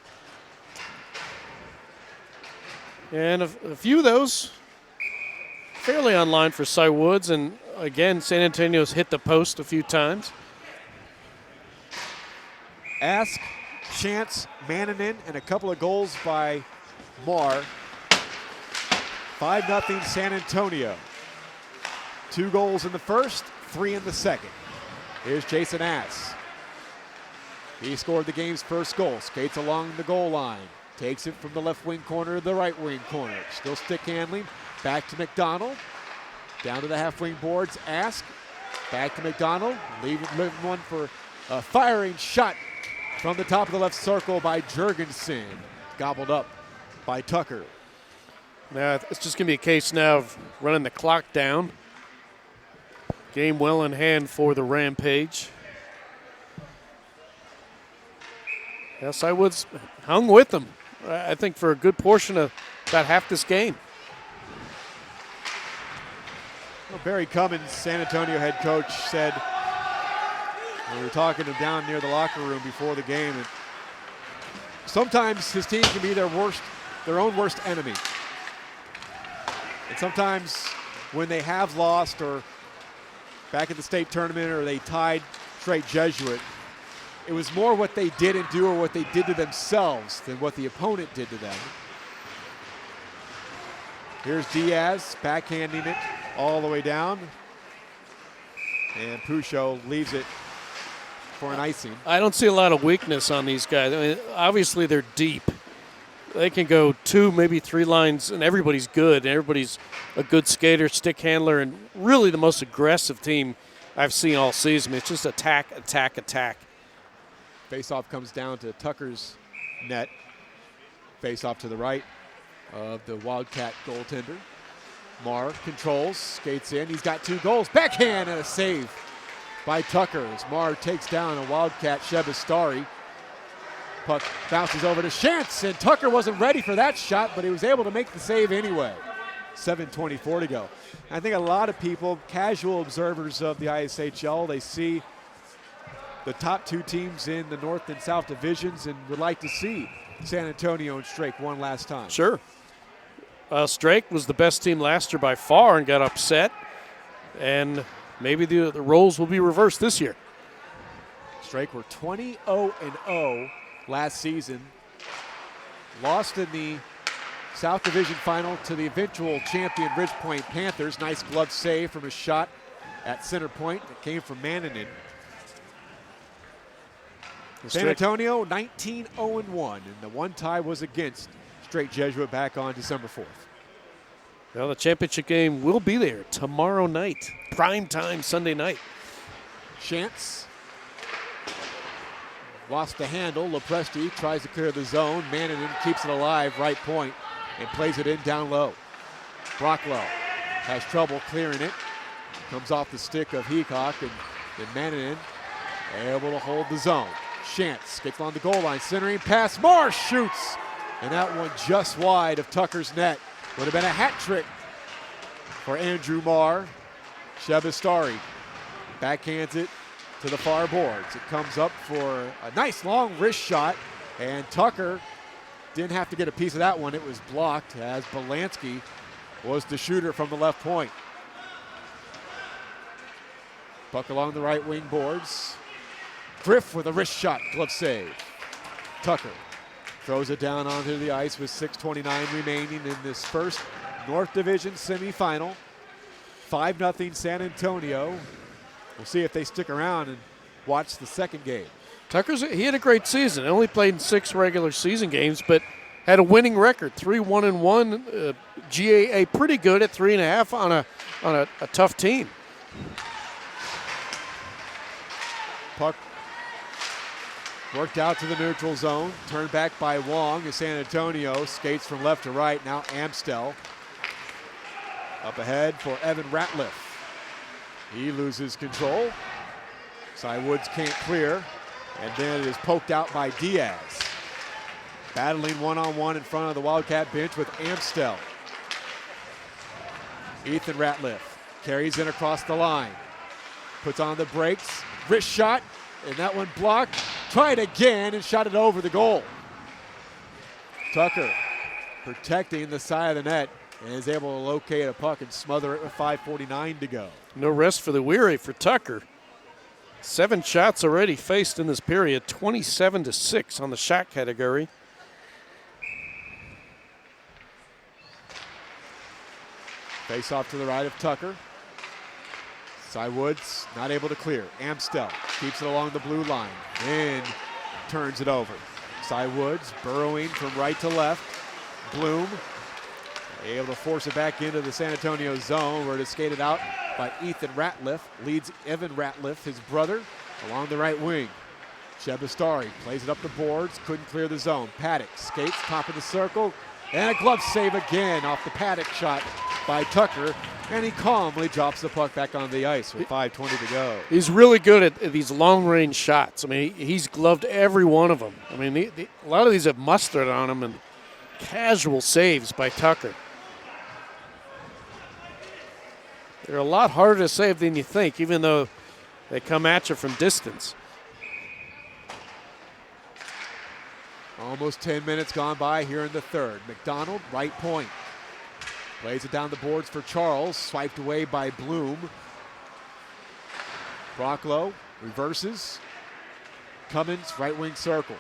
And a few of those fairly on line for Cy-Woods. And again, San Antonio's hit the post a few times. Ask, Chance, Mannanen, and a couple of goals by Mahr. 5-0 San Antonio. 2 goals in the first, 3 in the second. Here's Jason Ask. He scored the game's first goal. Skates along the goal line. Takes it from the left wing corner to the right wing corner. Still stick handling. Back to McDonald. Down to the half wing boards. Ask. Back to McDonald. Leaving one for a firing shot from the top of the left circle by Jurgensen. Gobbled up by Tucker. Now it's just going to be a case now of running the clock down. Game well in hand for the Rampage. Yeah, Cy-Woods hung with them, I think, for a good portion of about half this game. Well, Barry Cummins, San Antonio head coach, said, we were talking to him down near the locker room before the game, and sometimes his team can be their own worst enemy. And sometimes when they have lost, or back at the state tournament, or they tied straight Jesuit, it was more what they didn't do or what they did to themselves than what the opponent did to them. Here's Diaz backhanding it all the way down. And Pouchot leaves it for an icing. I don't see a lot of weakness on these guys. I mean, obviously they're deep. They can go 2, maybe 3 lines, and everybody's good. Everybody's a good skater, stick handler, and really the most aggressive team I've seen all season. It's just attack, attack, attack. Faceoff comes down to Tucker's net. Faceoff to the right of the Wildcat goaltender. Mahr controls, skates in. He's got 2 goals. Backhand and a save by Tucker as Mahr takes down a Wildcat Shebastari. Puck bounces over to Shantz, and Tucker wasn't ready for that shot, but he was able to make the save anyway. 7:24 to go. I think a lot of people, casual observers of the ISHL, they see the top two teams in the North and South divisions and would like to see San Antonio and Strake one last time. Sure. Strake was the best team last year by far and got upset, and maybe the roles will be reversed this year. Strake were 20-0 last season. Lost in the South Division final to the eventual champion Ridgepoint Panthers. Nice glove save from a shot at center point that came from Mannanen. San Antonio 19-0-1, and the one tie was against Strake Jesuit back on December 4th. Well, the championship game will be there tomorrow night, prime time Sunday night. Shantz lost the handle. Lopresti tries to clear the zone. Mannanen keeps it alive, right point, and plays it in down low. Brocklow has trouble clearing it. Comes off the stick of Heacock, and Mannanen able to hold the zone. Shantz gets on the goal line, centering pass. Mahr shoots, and that one just wide of Tucker's net. Would have been a hat trick for Andrew Mahr. Shebastari backhands it to the far boards. It comes up for a nice long wrist shot, and Tucker didn't have to get a piece of that one. It was blocked as Belansky was the shooter from the left point. Puck along the right wing boards. Griff with a wrist shot, glove save. Tucker throws it down onto the ice with 6:29 remaining in this first North Division semifinal. 5-0 San Antonio. We'll see if they stick around and watch the second game. He had a great season. Only played in 6 regular season games, but had a winning record, 3-1-1. GAA pretty good at 3.5 on a tough team. Puck worked out to the neutral zone, turned back by Wong as San Antonio skates from left to right. Now Amstel up ahead for Evan Ratliff. He loses control. Cy-Woods can't clear, and then it is poked out by Diaz. Battling one-on-one in front of the Wildcat bench with Amstel. Ethan Ratliff carries in across the line. Puts on the brakes, wrist shot, and that one blocked. Tried again and shot it over the goal. Tucker protecting the side of the net and is able to locate a puck and smother it with 5:49 to go. No rest for the weary for Tucker. 7 shots already faced in this period, 27-6 on the shot category. Face off to the right of Tucker. Cy-Woods not able to clear. Amstel keeps it along the blue line, then turns it over. Cy-Woods burrowing from right to left. Bloom able to force it back into the San Antonio zone where it is skated out by Ethan Ratliff. Leads Evan Ratliff, his brother, along the right wing. Shebastari plays it up the boards, couldn't clear the zone. Paddock skates, top of the circle, and a glove save again off the Paddock shot by Tucker, and he calmly drops the puck back on the ice with 5:20 to go. He's really good at these long-range shots. I mean, he's gloved every one of them. I mean, a lot of these have mustered on him, and casual saves by Tucker. They're a lot harder to save than you think, even though they come at you from distance. Almost 10 minutes gone by here in the third. McDonald, right point. Plays it down the boards for Charles, swiped away by Bloom. Brocklow reverses. Cummins, right wing circle.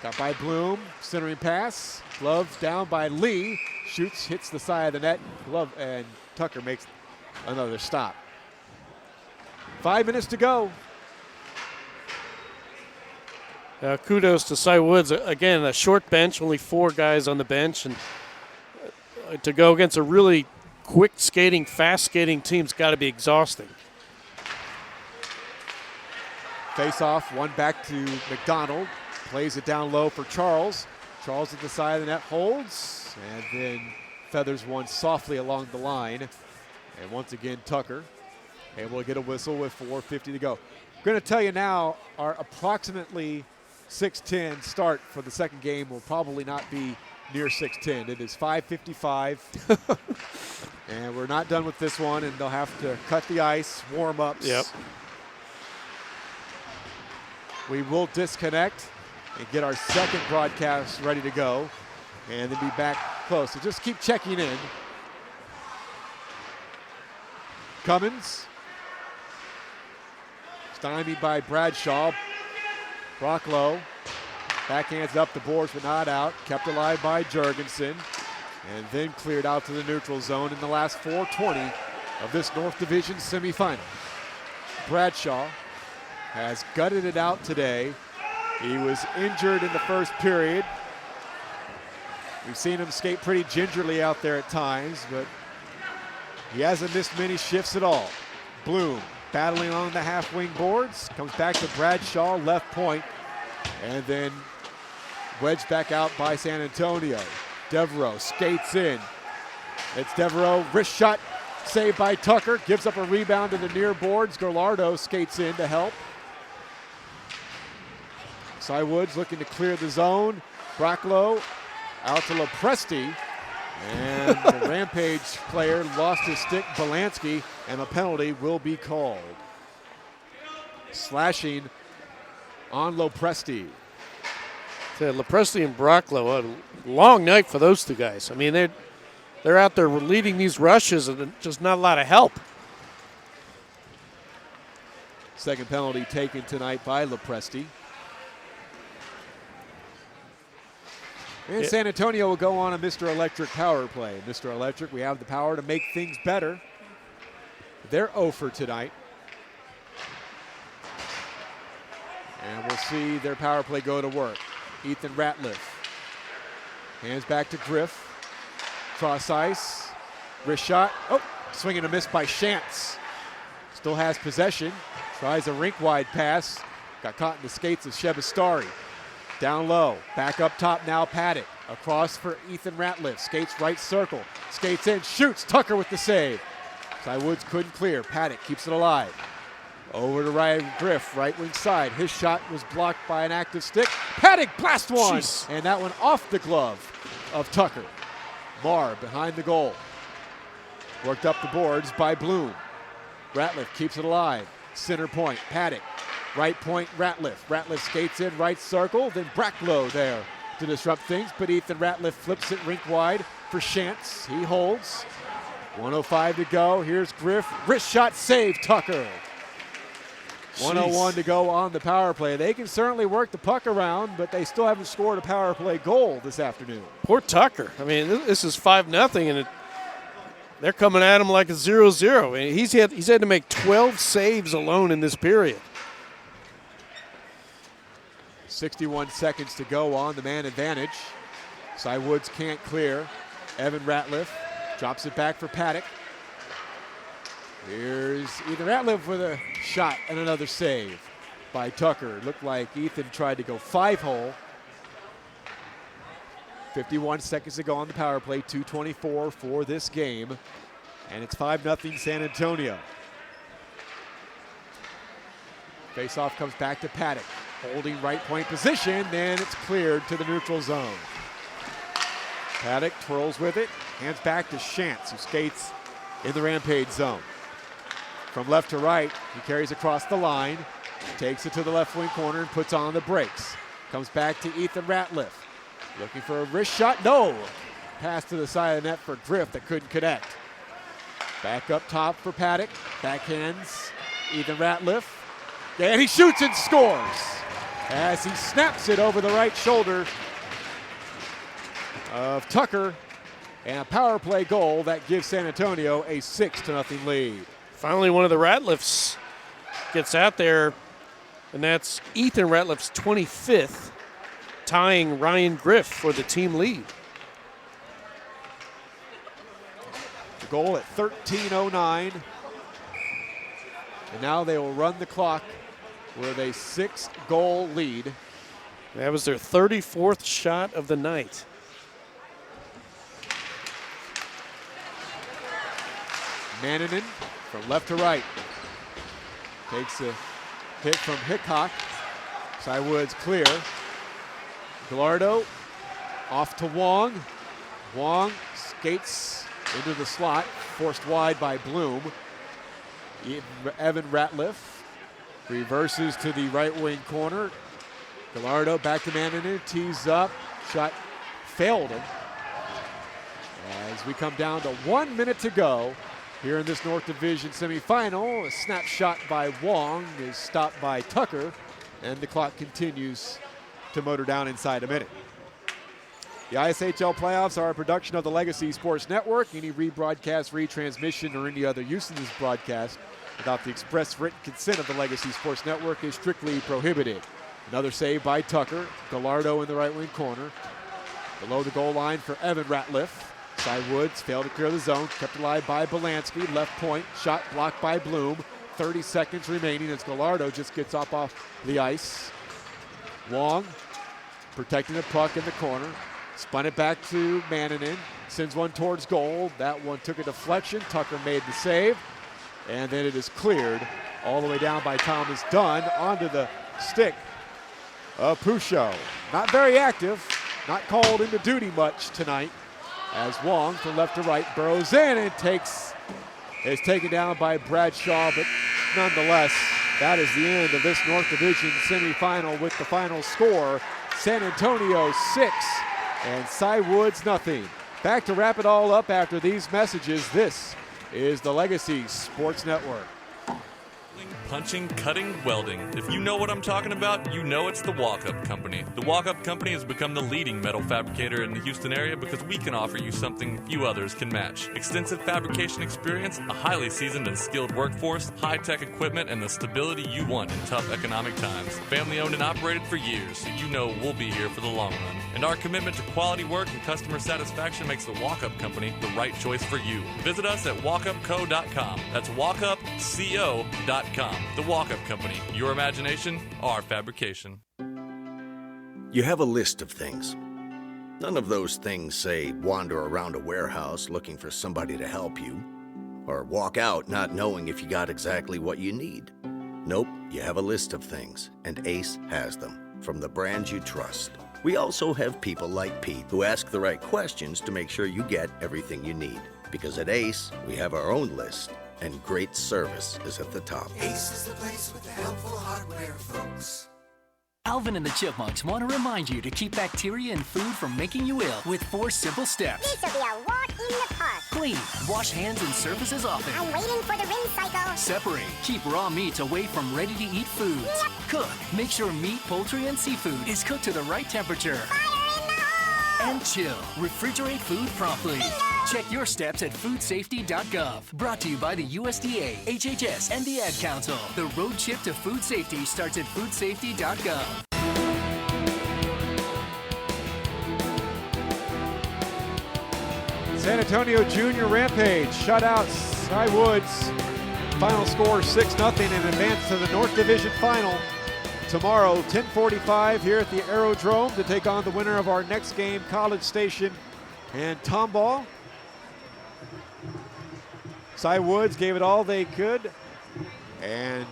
Got by Bloom, centering pass. Glove down by Lee. Shoots, hits the side of the net. Glove, and Tucker makes another stop. 5 minutes to go. Kudos to Cy-Woods. Again, a short bench, only 4 guys on the bench, and to go against a really quick skating, fast skating team's got to be exhausting. Face off, one back to McDonald. Plays it down low for Charles. Charles at the side of the net holds, and then feathers one softly along the line. And once again, Tucker able to get a whistle with 4:50 to go. I'm going to tell you now our approximately 6:10 start for the second game will probably not be near 6:10. It is 5:55. And we're not done with this one, and they'll have to cut the ice, warm-ups. Yep. We will disconnect and get our second broadcast ready to go, and then be back close. So just keep checking in. Cummins, stymied by Bradshaw. Brocklow backhands up the boards but not out. Kept alive by Jurgensen, and then cleared out to the neutral zone in the last 4:20 of this North Division semifinal. Bradshaw has gutted it out today. He was injured in the first period. We've seen him skate pretty gingerly out there at times, but he hasn't missed many shifts at all. Bloom battling on the half wing boards, comes back to Bradshaw, left point, and then wedged back out by San Antonio. Devereaux skates in. It's Devereaux, wrist shot, saved by Tucker, gives up a rebound to the near boards. Gallardo skates in to help. Cy-Woods looking to clear the zone. Brocklow out to Lopresti, and the Rampage player lost his stick, Belansky, and a penalty will be called. Slashing on Lopresti. Lopresti and Brocklow, a long night for those two guys. I mean, they're out there leading these rushes, and just not a lot of help. Second penalty taken tonight by Lopresti. And San Antonio will go on a Mr. Electric power play. Mr. Electric, we have the power to make things better. They're 0 for tonight. And we'll see their power play go to work. Ethan Ratliff. Hands back to Griff. Cross ice. Wrist shot. Oh, swing and a miss by Shantz. Still has possession. Tries a rink-wide pass. Got caught in the skates of Shebastari. Down low, back up top now, Paddock. Across for Ethan Ratliff, skates right circle, skates in, shoots, Tucker with the save. Cy-Woods couldn't clear, Paddock keeps it alive. Over to Ryan Griff, right wing side. His shot was blocked by an active stick. Paddock blast one, and that one off the glove of Tucker. Mahr behind the goal. Worked up the boards by Bloom. Ratliff keeps it alive. Center point, Paddock. Right point, Ratliff. Ratliff skates in right circle, then Brocklow there to disrupt things, but Ethan Ratliff flips it rink wide for Shantz. He holds. 1:05 to go. Here's Griff. Wrist shot save, Tucker. 1:01 to go on the power play. They can certainly work the puck around, but they still haven't scored a power play goal this afternoon. Poor Tucker. I mean, this is 5-0, and they're coming at him like a 0-0. And he's had to make 12 saves alone in this period. 61 seconds to go on the man advantage. Cy-Woods can't clear. Evan Ratliff drops it back for Paddock. Here's Ethan Ratliff with a shot and another save by Tucker. It looked like Ethan tried to go 5-hole. 51 seconds to go on the power play, 2:24 for this game. And it's 5-0 San Antonio. Faceoff comes back to Paddock. Holding right point position, then it's cleared to the neutral zone. Paddock twirls with it, hands back to Shantz, who skates in the Rampage zone. From left to right, he carries across the line, takes it to the left wing corner and puts on the brakes. Comes back to Ethan Ratliff, looking for a wrist shot, no! Pass to the side of the net for Griff that couldn't connect. Back up top for Paddock, backhands Ethan Ratliff, and he shoots and scores as he snaps it over the right shoulder of Tucker, and a power play goal that gives San Antonio a 6-0 lead. Finally, one of the Ratliffs gets out there, and that's Ethan Ratliff's 25th, tying Ryan Griff for the team lead. The goal at 13:09, and now they will run the clock with a 6-goal lead. That was their 34th shot of the night. Manninen from left to right. Takes a hit from Hickok. Cy-Woods clear. Gallardo off to Wong. Wong skates into the slot, forced wide by Bloom. Evan Ratliff reverses to the right wing corner. Gallardo back to Manning, tees up, shot failed him. As we come down to 1 minute to go here in this North Division semifinal, a snap shot by Wong is stopped by Tucker, and the clock continues to motor down inside a minute. The ISHL playoffs are a production of the Legacy Sports Network. Any rebroadcast, retransmission, or any other use of this broadcast without the express written consent of the Legacy Sports Network is strictly prohibited. Another save by Tucker. Gallardo in the right wing corner. Below the goal line for Evan Ratliff. Cy-Woods failed to clear the zone, kept alive by Belansky. Left point, shot blocked by Bloom. 30 seconds remaining as Gallardo just gets off the ice. Wong protecting the puck in the corner. Spun it back to Mannanen. Sends one towards goal. That one took a deflection. Tucker made the save. And then it is cleared all the way down by Thomas Dunn onto the stick of Pouchot. Not very active. Not called into duty much tonight. As Wong from left to right burrows in and is taken down by Bradshaw. But nonetheless, that is the end of this North Division semifinal with the final score. San Antonio 6 and Cy-Woods nothing. Back to wrap it all up after these messages. This is the Legacy Sports Network. Punching, cutting, welding. If you know what I'm talking about, you know it's the Walk-Up Company. The Walk-Up Company has become the leading metal fabricator in the Houston area because we can offer you something few others can match. Extensive fabrication experience, a highly seasoned and skilled workforce, high-tech equipment, and the stability you want in tough economic times. Family owned and operated for years, so you know we'll be here for the long run. And our commitment to quality work and customer satisfaction makes the Walk-Up Company the right choice for you. Visit us at walkupco.com. That's walkupco.com. The Walk-Up Company. Your imagination, our fabrication. You have a list of things. None of those things say wander around a warehouse looking for somebody to help you, or walk out not knowing if you got exactly what you need. Nope, you have a list of things, and Ace has them, from the brands you trust. We also have people like Pete who ask the right questions to make sure you get everything you need. Because at Ace, we have our own list, and great service is at the top. Ace is the place with the helpful hardware, folks. Alvin and the Chipmunks want to remind you to keep bacteria in food from making you ill with 4 simple steps. This will be a walk in the park. Clean. Wash hands and surfaces often. I'm waiting for the rinse cycle. Separate. Keep raw meats away from ready-to-eat foods. Yep. Cook. Make sure meat, poultry, and seafood is cooked to the right temperature. Fire in the hole! And chill. Refrigerate food promptly. Bingo! Check your steps at foodsafety.gov. Brought to you by the USDA, HHS, and the Ad Council. The road trip to food safety starts at foodsafety.gov. San Antonio Junior Rampage shut out Cy-Woods. Final score 6-0 and advance to the North Division Final tomorrow, 10:45 here at the Aerodrome to take on the winner of our next game, College Station and Tomball. Cy-Woods gave it all they could and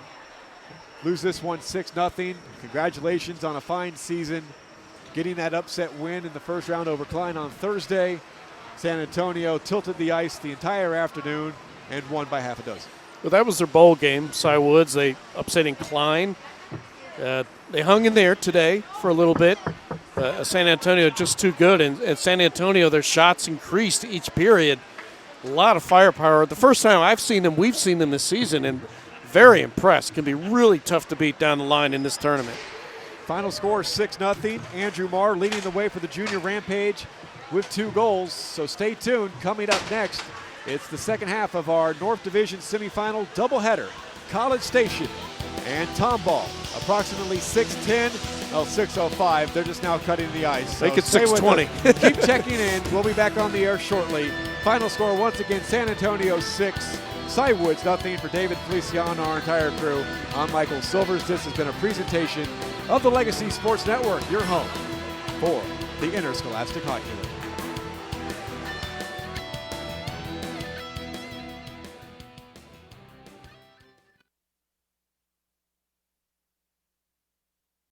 lose this one 6-0. Congratulations on a fine season, getting that upset win in the first round over Klein on Thursday. San Antonio tilted the ice the entire afternoon and won by half a dozen. Well, that was their bowl game, Cy-Woods. They upsetting Klein. They hung in there today for a little bit. San Antonio just too good, and San Antonio, their shots increased each period. A lot of firepower. The first time I've seen them, we've seen them this season, and very impressed. Can be really tough to beat down the line in this tournament. Final score 6-0. Andrew Mahr leading the way for the Junior Rampage with 2 goals. So stay tuned. Coming up next, it's the second half of our North Division semifinal doubleheader. College Station and Tomball. Approximately 6:10, 6:05. They're just now cutting the ice. So make it 6:20. Keep checking in. We'll be back on the air shortly. Final score once again, San Antonio 6, Cy-Woods nothing. For David Feliciano, our entire crew, I'm Michael Silvers. This has been a presentation of the Legacy Sports Network, your home for the Interscholastic Hockey League.